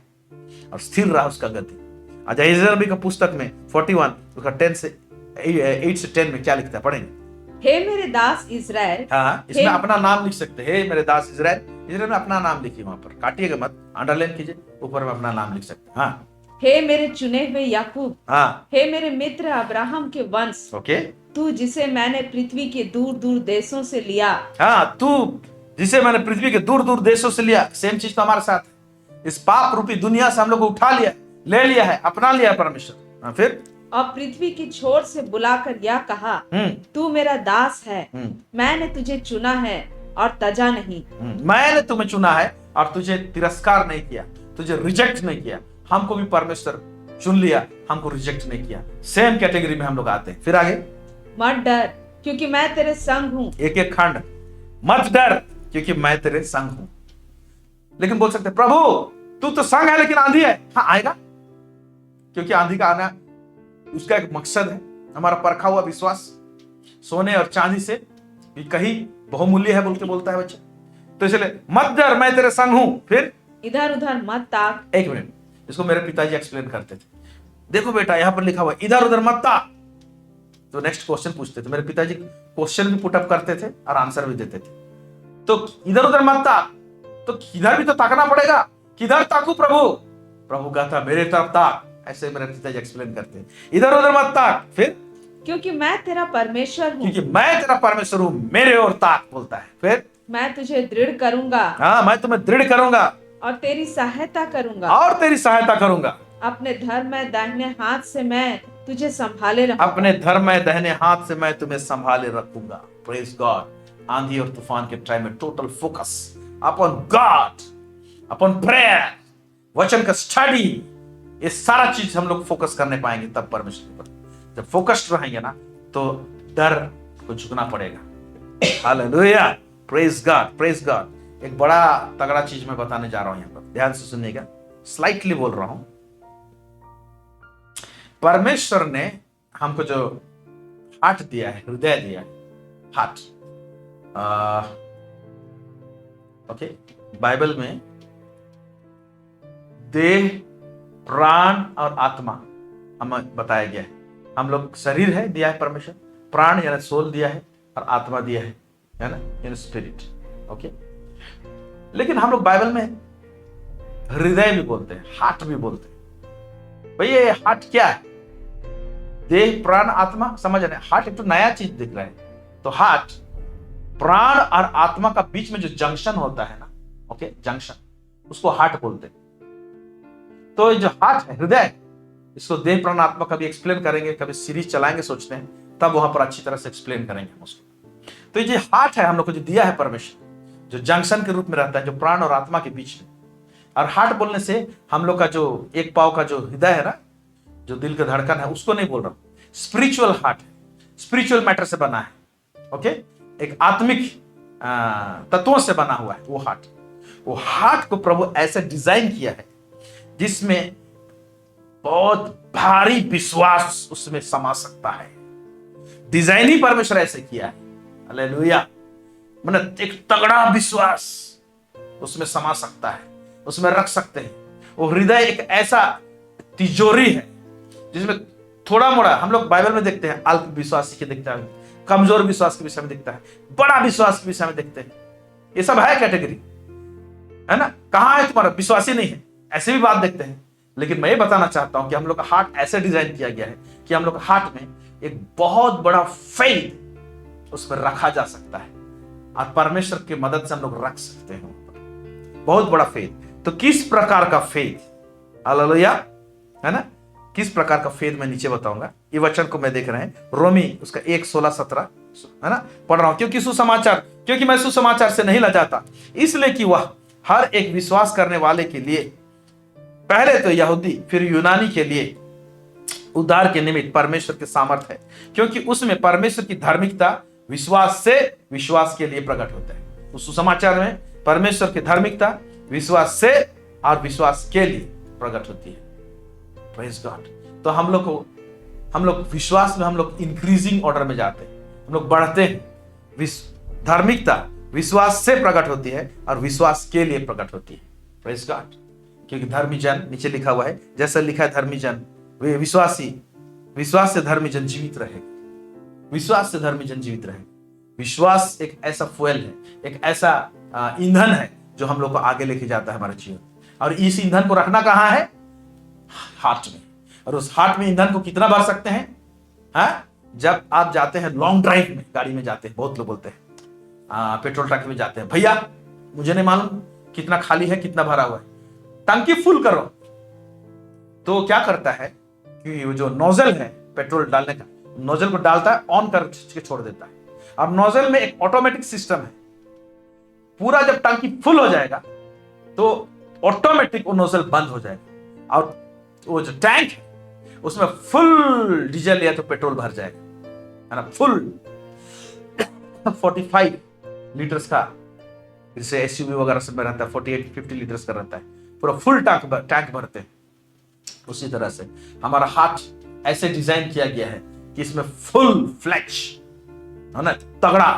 और स्थिर रहा उसका गति। आज आइज़ाया नबी का पुस्तक में 41 उसका 8 से 10 में क्या लिखता है, पढ़ेंगे। हे मेरे दास इज़राइल। हाँ, इसमें अपना नाम लिख सकते हैं। हे मेरे दास इज़राइल, इज़राइल में अपना नाम लिखिए, वहां पर काटिएगा मत, अंडरलाइन कीजिए, ऊपर में अपना नाम लिख सकते हैं। हाँ, हे मेरे चुने हुए याकूब। हाँ, हे मेरे मित्र अब्राहम के वंश। ओके। तू जिसे मैंने पृथ्वी के दूर दूर देशों से लिया। हाँ, तू जिसे मैंने पृथ्वी के दूर दूर देशों से लिया। सेम चीज तो हमारे साथ है। इस पाप रूपी दुनिया से हम लोग को उठा लिया, ले लिया है, अपना लिया है परमेश्वर। फिर और पृथ्वी की छोर से बुलाकर यह कहा, तू मेरा दास है, मैंने तुझे चुना है और तजा नहीं। मैंने तुम्हें चुना है और तुझे तिरस्कार नहीं किया, तुझे रिजेक्ट नहीं किया। हमको भी परमेश्वर चुन लिया, हमको रिजेक्ट नहीं किया। सेम कैटेगरी में हम लोग आते हैं। फिर आगे, मत डर क्योंकि मैं तेरे संग हूँ। एक एक खंड, मत डर क्योंकि मैं तेरे संग हूं। लेकिन बोल सकते प्रभु तू तो संग है लेकिन आंधी है। हाँ आएगा, क्योंकि आंधी का आना उसका एक मकसद है। हमारा परखा हुआ विश्वास सोने और चांदी से भी कहीं बहुमूल्य है बोल के बोलता है बच्चा। तो इसलिए मत डर, मैं तेरे संग हूं। फिर इधर उधर मत ताक। एक मिनट, इसको मेरे पिताजी एक्सप्लेन करते थे। देखो बेटा यहां पर लिखा हुआ इधर उधर मत ताक, तो नेक्स्ट क्वेश्चन पूछते थे। मेरे पिताजी क्वेश्चन भी पुटअप करते थे और आंसर भी देते थे। तो इधर उधर मत ताक, तो किधर भी तो ताकना पड़ेगा। किधर ताकू प्रभु? प्रभु कहता मेरे तरफ ताक। ऐसे मेरे पिताजी एक्सप्लेन करते हैं, इधर उधर मत ताक। फिर क्योंकि मैं तेरा परमेश्वर हूँ। क्योंकि मैं तेरा परमेश्वर हूं, मेरे ओर ताक बोलता है। फिर मैं तुझे दृढ़ करूंगा। हाँ, मैं तुम्हें दृढ़ करूंगा और तेरी सहायता करूंगा। और तेरी सहायता करूंगा। अपने धर्म में दाहिने हाथ से मैं तुझे संभाले रखूंगा। अपने धर्म में दाहिने हाथ से मैं तुम्हें संभाले रखूंगा। Praise God. आंधी और तूफान के टाइम में total focus upon God, upon prayer, वचन का स्टडी, ये सारा चीज हम लोग फोकस करने पाएंगे तब परमेश्वर पर। जब फोकस्ड रहेंगे ना तो डर को झुकना पड़ेगा। Hallelujah, praise God, praise God. एक बड़ा तगड़ा चीज मैं बताने जा रहा हूं, यहां पर ध्यान से सुनिएगा। स्लाइटली बोल रहा हूं। परमेश्वर ने हमको जो हार्ट दिया है, हृदय दिया है, हार्ट, ओके, बाइबल में देह, प्राण और आत्मा हमें बताया गया है। हम लोग शरीर है दिया है परमेश्वर, प्राण यानी सोल दिया है और आत्मा दिया है ना, यानी स्पिरिट। ओके, लेकिन हम लोग बाइबल में हृदय भी बोलते हैं, हार्ट भी बोलते हैं। भैया ये हार्ट क्या है? देह, प्राण, आत्मा, समझ रहे हैं? हार्ट एक तो नया चीज दिख रहा है। तो हार्ट, प्राण और आत्मा का बीच में जो जंक्शन होता है ना, ओके, जंक्शन, उसको हार्ट बोलते हैं। तो जो हार्ट है, हृदय, इसको देह, प्राण, आत्मा कभी एक्सप्लेन करेंगे, कभी सीरीज चलाएंगे, सोचते हैं, तब वहां पर अच्छी तरह से एक्सप्लेन करेंगे हम उसको। तो ये हार्ट है हम लोग को जो दिया है परमेश्वर, जो जंक्शन के रूप में रहता है, जो प्राण और आत्मा के बीच में। और हार्ट बोलने से हम लोग का जो एक पाव का जो हृदय है ना, जो दिल का धड़कन है, उसको नहीं बोल रहा हूं। स्पिरिचुअल हार्ट है, स्पिरिचुअल मैटर से बना है। ओके, एक आत्मिक तत्वों से बना हुआ है वो हार्ट। वो हार्ट को प्रभु ऐसे डिजाइन किया है जिसमें बहुत भारी विश्वास उसमें समा सकता है। डिजाइन ही परमेश्वर ऐसे किया है। हालेलुया, मतलब एक तगड़ा विश्वास उसमें समा सकता है, उसमें रख सकते हैं। वो हृदय एक ऐसा तिजोरी है जिसमें थोड़ा मोड़ा, हम लोग बाइबल में देखते हैं अल्प विश्वासी के दिखता है, कमजोर विश्वास के विषय में दिखता है, बड़ा विश्वास के विषय में देखते हैं। ये सब है कैटेगरी, है ना। कहां है तुम्हारा विश्वासी नहीं है, ऐसे भी बात देखते हैं। लेकिन मैं ये बताना चाहता हूं कि हम लोग का हार्ट ऐसे डिजाइन किया गया है कि हम लोग का हार्ट में एक बहुत बड़ा फेथ उसमें रखा जा सकता है और परमेश्वर की मदद से हम लोग रख सकते हैं बहुत बड़ा फेथ। तो किस प्रकार का फेथ, हालेलुया, है ना, किस प्रकार का फेथ मैं नीचे बताऊंगा। ये वचन को मैं देख रहे हैं रोमी उसका 1:16-17, है ना, पढ़ रहा हूं। क्योंकि मैं सुसमाचार से नहीं लजाता, इसलिए कि वह हर एक विश्वास करने वाले के लिए, पहले तो यहूदी फिर यूनानी के लिए उद्धार के निमित्त परमेश्वर के सामर्थ्य है, क्योंकि उसमें परमेश्वर की धार्मिकता विश्वास से विश्वास के लिए प्रकट होता है। उस सुसमाचार में परमेश्वर की धार्मिकता विश्वास से और विश्वास के लिए प्रकट होती है। Praise God. तो हम लोग विश्वास में हम लोग इंक्रीजिंग ऑर्डर में जाते हैं, हम लोग बढ़ते हैं। धार्मिकता विश्वास से प्रकट होती है और विश्वास के लिए प्रकट होती है। Praise God. क्योंकि धर्मी जन, नीचे लिखा हुआ है, जैसा लिखा है धर्मी जन, वे विश्वास से धर्मी जन जीवित रहेगा। विश्वास से धर्मी जन जीवित रहेगा। विश्वास एक ऐसा फ्यूल है, एक ऐसा ईंधन है जो हम लोग को आगे लेके जाता है हमारे जीवन। और इस ईंधन को रखना कहाँ है? हार्ट में। और उस हार्ट में ईंधन को कितना भर सकते हैं? हाँ, जब आप जाते हैं लॉन्ग ड्राइव में, गाड़ी में जाते हैं, बहुत लोग बोलते हैं पेट्रोल टंकी में जाते हैं, भैया मुझे नहीं मालूम कितना खाली है कितना भरा हुआ है, टंकी फुल करो। तो क्या करता है कि वो जो नोजल है पेट्रोल डालने का, नोजल को डालता है, ऑन करके छोड़ देता है। और नोजल में एक ऑटोमेटिक सिस्टम है, पूरा जब टंकी फुल हो जाएगा तो ऑटोमेटिक वो नोजल बंद हो जाएगा और वो जो टैंक है उसमें फुल डीजल या तो पेट्रोल भर जाएगा, है ना। फुल 45 लीटर्स का, जैसे एसयूवी वगैरह सब में रहता है 48-50 लीटर्स का रहता है, पूरा फुल टैंक भरते हैं। उसी तरह से हमारा हार्ट ऐसे डिजाइन किया गया है कि इसमें फुल फ्लैश, है ना, तगड़ा,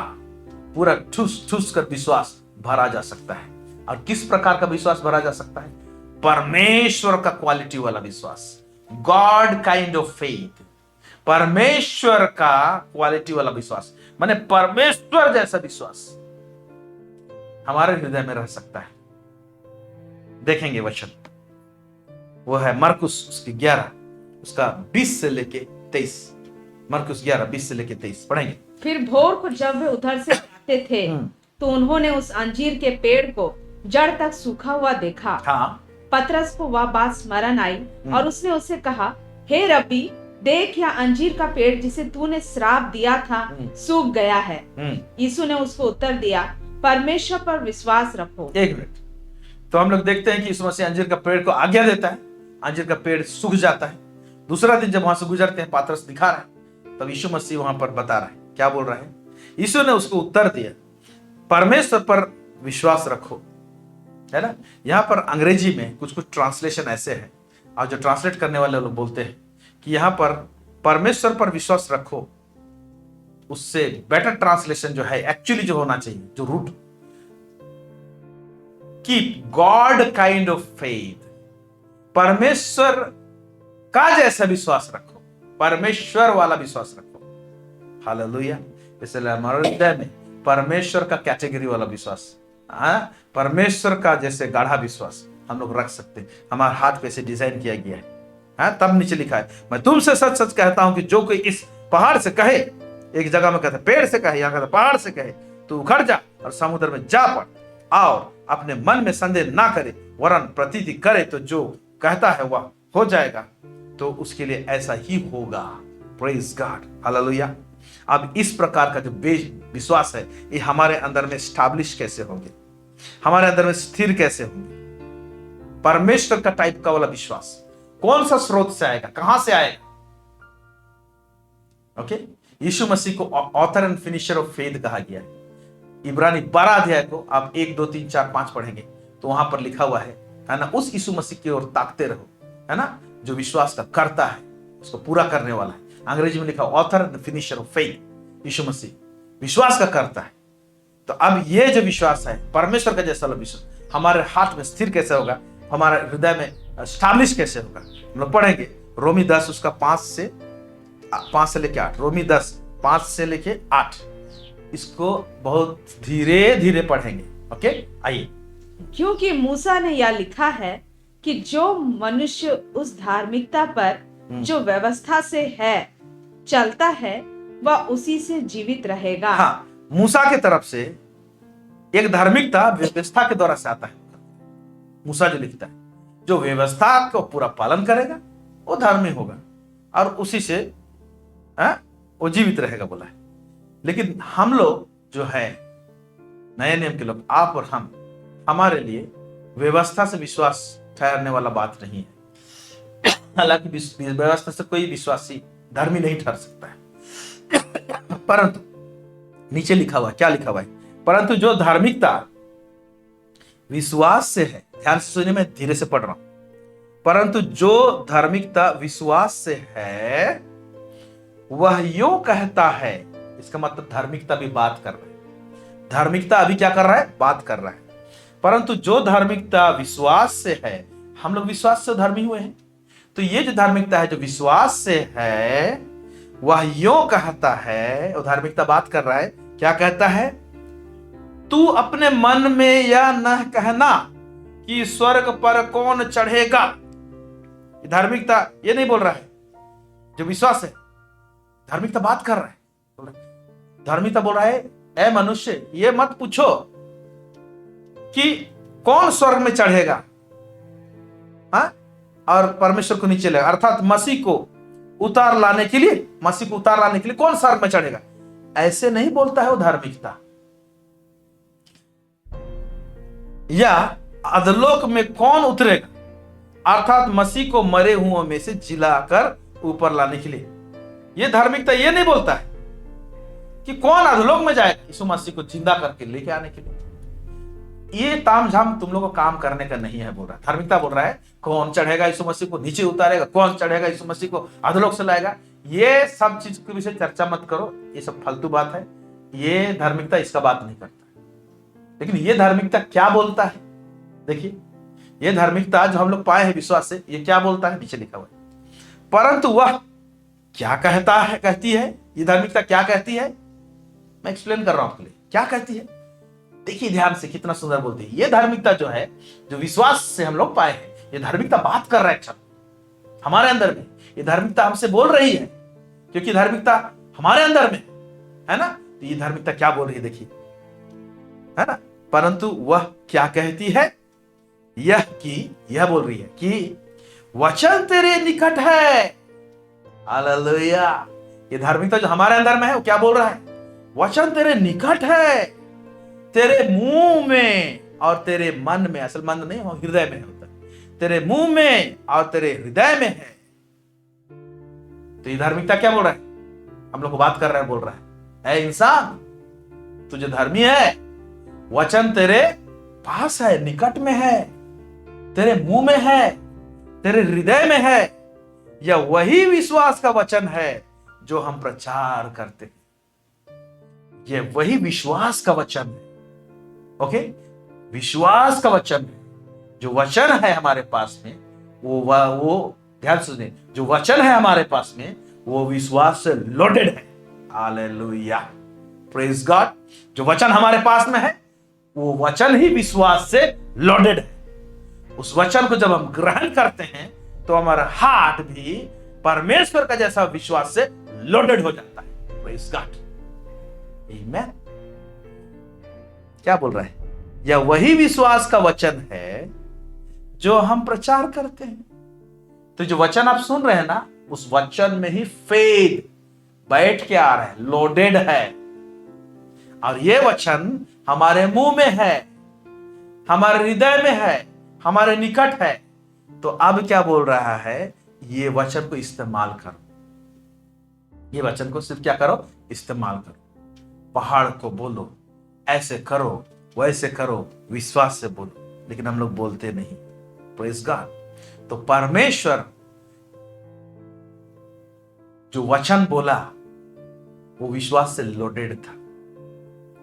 पूरा ठूस ठूस कर विश्वास भरा जा सकता है। और किस प्रकार का विश्वास भरा जा सकता है? परमेश्वर का क्वालिटी वाला विश्वास, गॉड काइंड ऑफ फेथ, परमेश्वर का क्वालिटी वाला विश्वास, माने परमेश्वर जैसा विश्वास हमारे हृदय में रह सकता है। देखेंगे वचन, वो है मरकुस उसकी 11 उसका 20 से लेके 23। मरकुस 11 20 से लेके 23 पढ़ेंगे। फिर भोर को जब वे उधर से जाते थे तो उन्होंने उस अंजीर के पेड़ को जड़ तक सूखा हुआ देखा। हाँ, पतरस को वह बात स्मरण आई और उसने उससे कहा, हे रब्बी, देख, यह अंजीर का पेड़ जिसे तूने श्राप दिया था सूख गया है। यीशु ने उसको उत्तर दिया, परमेश्वर पर विश्वास रखो। एक मिनट, तो हम लोग देखते हैं कि यीशु मसीह अंजीर का पेड़ को आज्ञा देता है, अंजीर का पेड़ सूख जाता है। दूसरा दिन जब वहां से गुजरते हैं, पतरस दिखा रहा है, तब यीशु मसीह वहां पर बता रहा है, क्या बोल रहा है? यीशु ने उसको उत्तर दिया, परमेश्वर पर विश्वास रखो, है ना। यहाँ पर अंग्रेजी में कुछ कुछ ट्रांसलेशन ऐसे है, और जो ट्रांसलेट करने वाले लोग बोलते हैं कि यहाँ पर परमेश्वर पर विश्वास रखो, उससे बेटर ट्रांसलेशन जो है, एक्चुअली जो होना चाहिए, जो root, keep God kind of faith, परमेश्वर का जैसा विश्वास रखो, परमेश्वर वाला विश्वास रखो। हालेलुया। इसलिए हमारे हृदय में परमेश्वर का कैटेगरी वाला विश्वास, परमेश्वर का जैसे गाढ़ा विश्वास हम लोग रख सकते हैं। हमारे हाथ पे से डिजाइन किया गया है, तब नीचे लिखा है, मैं तुमसे सच सच कहता हूं कि जो कोई इस पहाड़ से कहे, एक जगह में कहता पेड़ से कहे, यहां कहता पहाड़ से कहे, तो उखड़ जा और समुद्र में जा पड़, और अपने मन में संदेह ना करे, वरन प्रतीति करे तो जो कहता है वह हो जाएगा, तो उसके लिए ऐसा ही होगा। Praise God, hallelujah. अब इस प्रकार का जो विश्वास है, ये हमारे अंदर में स्टैब्लिश कैसे होंगे, हमारे अंदर में स्थिर कैसे होंगे? परमेश्वर का टाइप का वाला विश्वास कौन सा स्रोत से आएगा, कहां से आएगा? ओके, यीशु मसीह को author and finisher of faith कहा गया है। इब्रानी 12 अध्याय को आप 1, 2, 3, 4, 5 पढ़ेंगे तो वहां पर लिखा हुआ है ना, उस यीशु मसीह की ओर ताकते रहो, है ना, जो विश्वास का करता है, उसको पूरा करने वाला है। अंग्रेजी में लिखा author and finisher of faith, Yeshu Masih विश्वास का करता है। तो अब ये जो विश्वास है, परमेश्वर का जैसा विश्वास हमारे हाथ में स्थिर कैसे होगा, हमारे हृदय में स्टैब्लिश कैसे होगा? हम लोग पढ़ेंगे रोमी 10 उसका 5 से लेके 8। रोमी 10 5 से लेके 8, इसको बहुत धीरे धीरे पढ़ेंगे। ओके, आइए। क्योंकि मूसा ने यह लिखा है कि जो मनुष्य उस धार्मिकता पर जो व्यवस्था से है चलता है, वह उसी से जीवित रहेगा। हाँ, मूसा के तरफ से एक धार्मिकता व्यवस्था के द्वारा से आता है। मूसा जो लिखता है, जो व्यवस्था को पूरा पालन करेगा वो धार्मिक होगा और उसी से वो जीवित रहेगा बोला है। लेकिन हम लोग जो है नए नियम के लोग, आप और हम, हमारे लिए व्यवस्था से विश्वास ठहरने वाला बात नहीं है। हालांकि व्यवस्था से कोई विश्वासी धर्मी नहीं ठहर सकता है, परंतु नीचे लिखा हुआ, क्या लिखा हुआ है? परंतु जो धार्मिकता विश्वास से है, ध्यान से सुनिए, मैं धीरे से पढ़ रहा हूं। परंतु जो धार्मिकता विश्वास से है वह यूं कहता है, इसका मतलब धार्मिकता भी बात कर रहा है, धार्मिकता अभी क्या कर रहा है? बात कर रहा है। परंतु जो धार्मिकता विश्वास से है, हम लोग विश्वास से धर्मी हुए हैं, तो ये जो धार्मिकता है जो विश्वास से है वह यूं कहता है, वो धार्मिकता बात कर रहा है, क्या कहता है? तू अपने मन में यह न कहना कि स्वर्ग पर कौन चढ़ेगा। धार्मिकता ये नहीं बोल रहा है, जो विश्वास है धार्मिकता बात कर रहा है। धार्मिकता बोल रहा है, ए मनुष्य, ये मत पूछो कि कौन स्वर्ग में चढ़ेगा और परमेश्वर को नीचे लेगा, अर्थात मसीह को उतार लाने के लिए, मसीह को उतार लाने के लिए कौन स्वर्ग में चढ़ेगा? ऐसे नहीं बोलता है वो धार्मिकता। या अधोलोक में कौन उतरेगा, अर्थात मसीह को मरे हुओं में से जिलाकर ऊपर लाने के लिए। यह धार्मिकता ये नहीं बोलता है कि कौन अधोलोक में जाएगा यीशु मसीह को जिंदा करके लेके आने के लिए। ये तामझाम तुम लोगों को काम करने का नहीं है बोल रहा है। धार्मिकता बोल रहा है कौन चढ़ेगा यीशु मसीह को नीचे उतारेगा, कौन चढ़ेगा यीशु मसीह को अधोलोक से लाएगा। ये सब चीज के विषय चर्चा मत करो, ये सब फालतू बात है। ये धार्मिकता इसका बात नहीं करता। लेकिन ये धार्मिकता क्या बोलता है? देखिए, ये धार्मिकता जो हम लोग पाए हैं विश्वास से, ये क्या बोलता है? नीचे लिखा हुआ है, परंतु वह क्या कहता है, कहती है। ये धार्मिकता क्या कहती है? मैं एक्सप्लेन कर रहा हूं आपके लिए क्या कहती है। देखिए ध्यान से, कितना सुंदर बोलती है। ये धार्मिकता जो है, जो विश्वास से हम लोग पाए हैं, ये धार्मिकता बात कर रहा है हमारे अंदर में। ये धार्मिकता हमसे बोल रही है, क्योंकि धार्मिकता हमारे अंदर में है ना। तो ये धार्मिकता क्या बोल रही है देखिए, है ना। परंतु वह क्या कहती है? यह बोल रही है कि वचन तेरे निकट है। हालेलुया। ये धार्मिकता जो हमारे अंदर में है, वो क्या बोल रहा है? वचन तेरे निकट है, तेरे मुंह में और तेरे मन में। असल मन नहीं, हृदय में होता है। तेरे मुंह में और तेरे हृदय में है। तो ये धार्मिकता क्या बोल रहा है? हम लोग को बात कर रहा है, बोल रहा है, ऐ इंसान, तुझे धर्मी है, वचन तेरे पास है, निकट में है, तेरे मुंह में है, तेरे हृदय में है। यह वही विश्वास का वचन है जो हम प्रचार करते हैं। यह वही विश्वास का वचन है। ओके, विश्वास का वचन है। जो वचन है हमारे पास में, वो ध्यान से सुनिए, जो वचन है हमारे पास में वो विश्वास से लोडेड है। Hallelujah, praise God. जो वचन हमारे पास में है वो वचन ही विश्वास से लोडेड है। उस वचन को जब हम ग्रहण करते हैं तो हमारा हार्ट भी परमेश्वर का जैसा विश्वास से लोडेड हो जाता है। प्रेज गॉड, आमीन। क्या बोल रहा है? यह वही विश्वास का वचन है जो हम प्रचार करते हैं। तो जो वचन आप सुन रहे हैं ना, उस वचन में ही फेथ बैठ के आ रहा है, लोडेड है। और यह वचन हमारे मुंह में है, हमारे हृदय में है, हमारे निकट है। तो अब क्या बोल रहा है? ये वचन को इस्तेमाल करो। ये वचन को सिर्फ क्या करो? इस्तेमाल करो। पहाड़ को बोलो, ऐसे करो, वैसे करो, विश्वास से बोलो। लेकिन हम लोग बोलते नहीं। Praise God. तो परमेश्वर जो वचन बोला वो विश्वास से लोडेड था,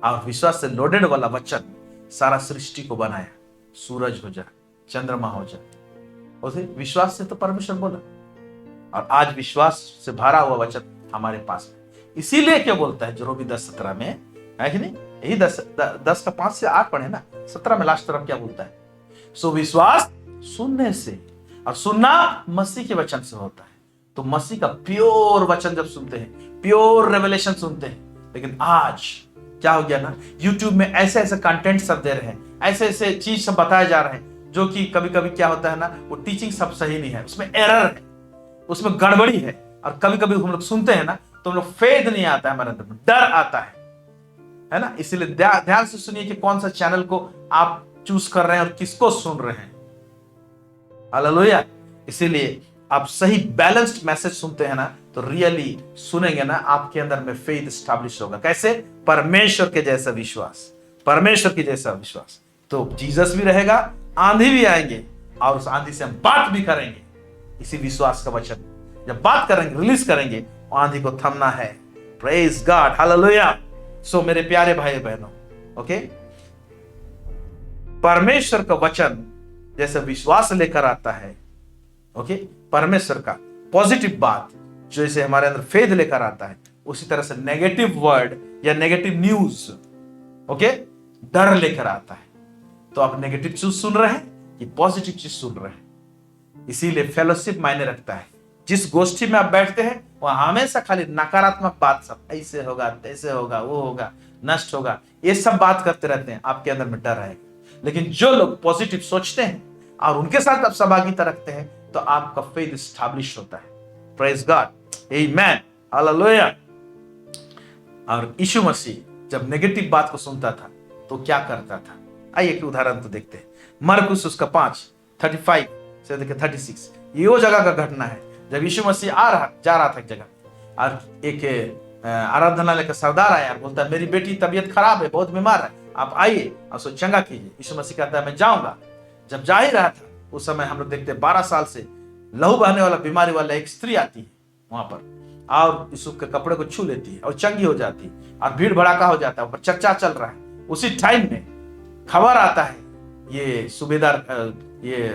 और विश्वास से लोडेड वाला वचन सारा सृष्टि को बनाया। सूरज हो जा, चंद्रमा हो जा, उसे विश्वास से तो परमेश्वर बोला। और आज विश्वास से भरा हुआ वचन हमारे पास में। इसीलिए क्या बोलता है जो भी 10:17 में है कि नहीं, यही 10 का 5 से 8 पढ़े ना, 17 में लास्ट तरफ क्या बोलता है? सो विश्वास सुनने से, और सुनना मसीह के वचन से होता है। तो मसीह का प्योर वचन जब सुनते हैं, प्योर रेवलेशन सुनते हैं। लेकिन आज क्या हो गया ना, यूट्यूब में ऐसे ऐसे कंटेंट सब दे रहे हैं, ऐसे ऐसे चीज सब बताए जा रहे हैं, जो कि कभी कभी क्या होता है ना, वो टीचिंग सब सही नहीं है, उसमें एरर है, उसमें गड़बड़ी है। और कभी कभी हम लोग सुनते हैं ना तो हम लोग फेथ नहीं आता है, हमारे अंदर में डर आता है ना। इसीलिए ध्यान से सुनिए कि कौन सा चैनल को आप चूज कर रहे हैं और किसको सुन रहे हैं। हालेलुया। इसीलिए आप सही बैलेंस्ड मैसेज सुनते हैं ना, तो रियली सुनेंगे ना, आपके अंदर में फेथ एस्टैब्लिश होगा। कैसे? परमेश्वर के जैसा विश्वास, परमेश्वर के जैसा विश्वास। तो जीसस भी रहेगा, आंधी भी आएंगे, और उस आंधी से हम बात भी करेंगे। इसी विश्वास का वचन जब बात करेंगे, रिलीज करेंगे, आंधी को थमना है। Praise God, hallelujah. सो मेरे प्यारे भाई बहनों, ओके, परमेश्वर का वचन जैसे विश्वास लेकर आता है, ओके, परमेश्वर का पॉजिटिव बात जैसे हमारे अंदर फेथ लेकर आता है, उसी तरह से नेगेटिव वर्ड या नेगेटिव न्यूज, ओके, डर लेकर आता है। तो आप नेगेटिव चीज सुन रहे हैं कि पॉजिटिव चीज सुन रहे हैं। इसीलिए फेलोशिप मायने रखता है। जिस गोष्ठी में आप बैठते हैं वह हमेशा खाली नकारात्मक बात, सब ऐसे होगा, तैसे होगा, वो होगा, नष्ट होगा, ये सब बात करते रहते हैं, आपके अंदर में डर रहेगा। लेकिन जो लोग पॉजिटिव सोचते हैं और उनके साथ आप सहभागिता रखते हैं, तो आपका फेथ एस्टैब्लिश होता है। Praise God. Amen, hallelujah. और यीशु मसीह जब नेगेटिव बात को सुनता था तो क्या करता था? आइए एक उदाहरण तो देखते हैं। मरकुस उसका 5:35 से देखिए 36। ये वो जगह का घटना है जब यीशु मसीह जा रहा था एक जगह, और एक आराधनालय का सरदार आया और बोलता है मेरी बेटी तबीयत खराब है, बहुत बीमार है, आप आइए और उसको चंगा कीजिए। यीशु मसीह कहता है मैं जाऊंगा। जब जा ही रहा था उस समय हम लोग देखते हैं 12 साल से लहू बहने वाला बीमारी वाला एक स्त्री आती है वहां पर, और यीशु के कपड़े को छू लेती है और चंगी हो जाती है, और भीड़ भड़ाका हो जाता है, ऊपर चर्चा चल रहा है। उसी टाइम में खबर आता है ये सूबेदार ये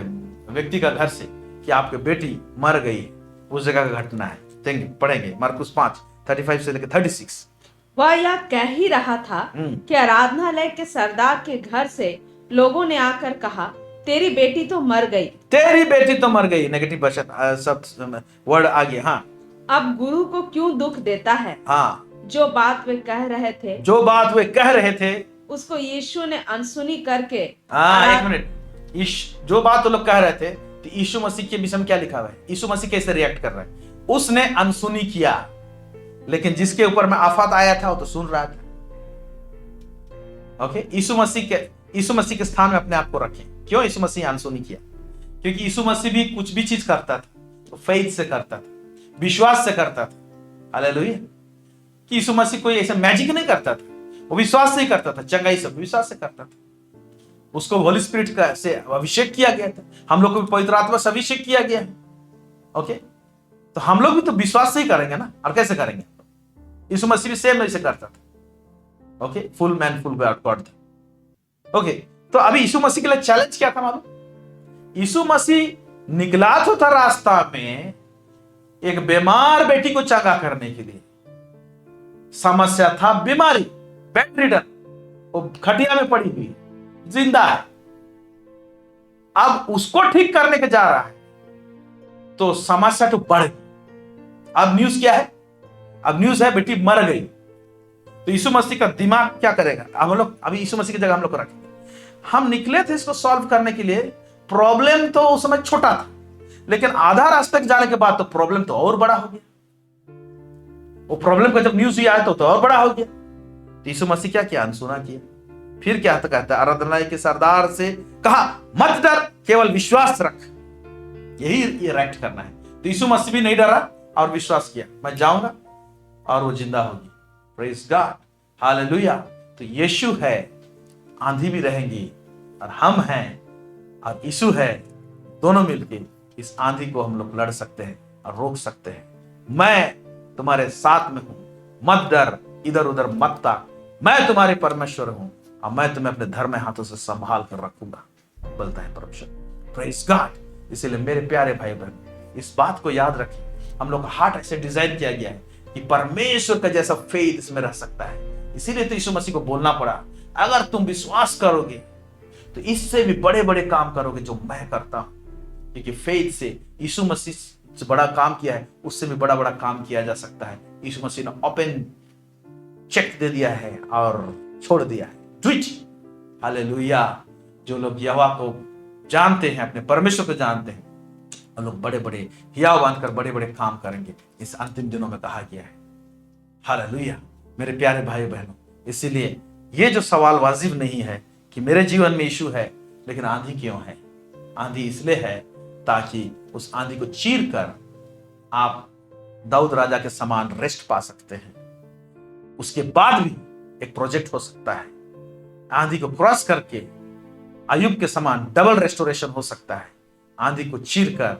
व्यक्ति का घर से कि आपकी बेटी मर गई है। उस जगह का घटना है, देंगे पढ़ेंगे मरकुस 5:35 से लेकर 36। वह यह कह ही रहा था कि आराधनालय के सरदार के घर से लोगों ने आकर कहा तेरी बेटी तो मर गई। तेरी बेटी तो मर गई, नेगेटिव भाषा सब वर्ड आ गया। हाँ, अब गुरु को क्यों दुख देता है? हाँ, जो बात वे कह रहे थे, जो बात वे कह रहे थे उसको यीशु ने अनसुनी करके। हाँ, एक मिनट, जो बात वो लोग कह रहे थे तो यीशु मसीह के विषय में क्या लिखा हुआ है? यीशु मसीह कैसे रिएक्ट कर रहा है? उसने अनसुनी किया, लेकिन जिसके ऊपर में आफत आया था वो तो सुन रहा था। ओके, यीशु मसीह के स्थान में अपने आप को रखें। क्यों यीशु मसीह अनसुनी किया? क्योंकि यीशु मसीह भी कुछ भी चीज करता था तो फेथ से करता था, विश्वास से करता था। हालेलुया। कि यीशु मसीह कोई ऐसा मैजिक नहीं करता था, वो विश्वास से ही करता था। चंगाई सब विश्वास से करता था। उसको होली स्पिरिट का से अभिषेक किया गया था। हम लोग को भी पवित्र आत्मा से अभिषेक किया गया है। ओके, तो हम लोग भी तो विश्वास से ही करेंगे ना, और कैसे करेंगे? यीशु मसीह भी सेम ऐसे करता था। Okay, full man full God था। ओके, तो अभी यीशु मसीह के लिए चैलेंज क्या था मालूम? यीशु मसीह निकला तो था रास्ता में एक बीमार बेटी को चंगा करने के लिए। समस्या था बीमारी, बेड रिडन, वो खटिया में पड़ी हुई, जिंदा है। अब उसको ठीक करने के जा रहा है तो समस्या तो बढ़ गई। अब न्यूज क्या है? अब न्यूज है बेटी मर गई। तो यीशु मसीह का दिमाग क्या करेगा? हम लोग अभी यीशु मसीह की जगह हम लोग को रखेंगे। हम निकले थे इसको सॉल्व करने के लिए। प्रॉब्लम तो उस समय छोटा था, लेकिन आधा रास्ते तक जाने के बाद तो प्रॉब्लम तो और बड़ा हो गया। वो प्रॉब्लम का जब न्यूज आया तो और बड़ा हो गया। तो यीशु मसीह क्या किया? अनसुना किया। फिर क्या कहता है? आराधनालय के सरदार से कहा मत डर, केवल विश्वास रख। यही ये राइट करना है। तो यीशु मसीह भी नहीं डरा और विश्वास किया, मैं जाऊंगा और वो जिंदा होगी। Praise God, hallelujah. तो यीशु है, आंधी भी रहेंगी, और हम हैं और यीशु है, दोनों मिलके इस आंधी को हम लोग लड़ सकते हैं और रोक सकते हैं। मैं तुम्हारे साथ में हूं, मत डर, इधर उधर मत ताक, मैं तुम्हारे परमेश्वर हूं और मैं तुम्हें अपने धर्म हाथों से संभाल कर रखूंगा, बोलता है परमेश्वर। Praise God. इसीलिए मेरे प्यारे भाई बहन, इस बात को याद रखें। हम लोग का हार्ट ऐसे डिजाइन किया गया है कि परमेश्वर का जैसा फेथ इसमें रह सकता है। इसीलिए तो यीशु मसीह को बोलना पड़ा, अगर तुम विश्वास करोगे तो इससे भी बड़े बड़े काम करोगे जो मैं करता हूं। क्योंकि फेथ से यीशु मसीह से बड़ा काम किया है, उससे भी बड़ा बड़ा काम किया जा सकता है। यीशु मसीह ने ओपन चेक दे दिया है और छोड़ दिया है। Do it, hallelujah. जो लोग यहोवा को जानते हैं, अपने परमेश्वर को जानते हैं, वो लोग बड़े बड़े हियाव बांधकर बड़े बड़े काम करेंगे। इस अंतिम दिनों में कहा गया है। हालेलुया मेरे प्यारे भाई बहनों। इसीलिए ये जो सवाल वाजिब नहीं है कि मेरे जीवन में यीशु है लेकिन आंधी क्यों है। आंधी इसलिए है ताकि उस आंधी को चीर कर आप दाऊद राजा के समान रेस्ट पा सकते हैं। उसके बाद भी एक प्रोजेक्ट हो सकता है। आंधी को क्रॉस करके अय्यूब के समान डबल रेस्टोरेशन हो सकता है। आंधी को चीर कर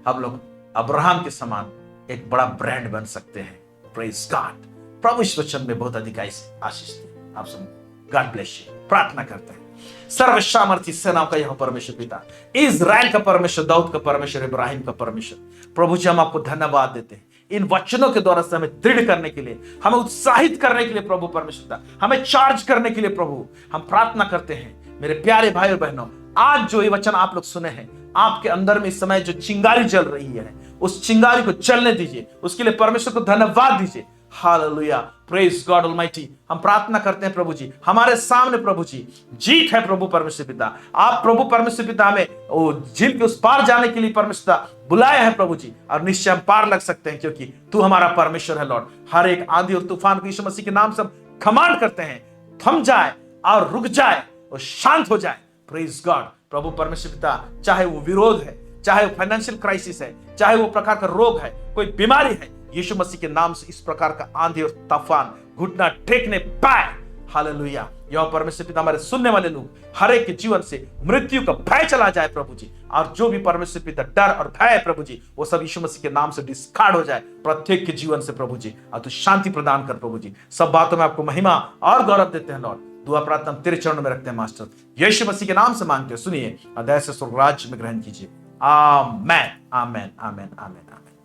हम लोग अब्राहम के समान एक बड़ा ब्रांड बन सकते हैं। Praise God. प्रभु इस वचन में बहुत अधिक आशीष दे आप सब। God bless you. प्रार्थना करते हैं। सर्वसामर्थी सेनाओं का यह परमेश्वर पिता, इज़राइल का परमेश्वर, दाऊद का परमेश्वर, इब्राहिम का परमेश्वर, प्रभु जी हम आपको धन्यवाद देते हैं इन वचनों के द्वारा से हमें दृढ़ करने के लिए, हमें उत्साहित करने के लिए प्रभु परमेश्वर, हमें चार्ज करने के लिए प्रभु हम प्रार्थना करते हैं। मेरे प्यारे भाई और बहनों, आज जो ये वचन आप लोग सुने हैं, आपके अंदर में इस समय जो चिंगारी जल रही है, उस चिंगारी को जलने दीजिए। उसके लिए परमेश्वर को धन्यवाद दीजिए। Hallelujah, praise God almighty. हम प्रार्थना करते हैं प्रभु जी, हमारे सामने प्रभु जी जीत है प्रभु परमेश्वर पिता। आप प्रभु परमेश्वर पिता हमें वो झील के उस पार जाने के लिए परमेश्वर पिता बुलाया है प्रभु जी, और निश्चय हम पार लग सकते हैं क्योंकि तू हमारा परमेश्वर है लॉर्ड। हर एक आंधी और तूफान को यीशु मसीह के नाम से हम कमांड करते हैं, थम जाए और रुक जाए और शांत हो जाए। प्रेज गॉड प्रभु परमेश्वर पिता, चाहे वो विरोध है, चाहे वो फाइनेंशियल क्राइसिस है, चाहे वो प्रकार का रोग है, कोई बीमारी है, यीशु मसीह के नाम से इस प्रकार का आंधी और तूफान घुटना टेकने पाए। हालेलुया, यह परमेश्वर पिता हमारे सुनने वाले लोग हर एक के जीवन से मृत्यु का भय चला जाए प्रभु जी, और जो भी परमेश्वर पिता डर और भय है प्रभु जी, वो सब यीशु मसीह के नाम से डिस्कार्ड हो जाए प्रत्येक के जीवन से प्रभु जी, और तू शांति प्रदान कर प्रभु जी। सब बातों में आपको महिमा और गौरव देते हैं लॉर्ड। दुआ प्रार्थना तेरे चरणों में रखते हैं मास्टर, यीशु मसीह के नाम से मांगते हैं, सुनिए और दया से स्वर्ग राज्य में ग्रहण कीजिए। Amen amen amen amen amen.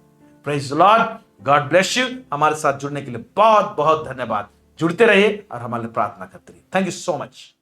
Praise the Lord, God bless you. हमारे साथ जुड़ने के लिए बहुत बहुत धन्यवाद। जुड़ते रहिए और हमारे लिए प्रार्थना करते रहिए। Thank you so much.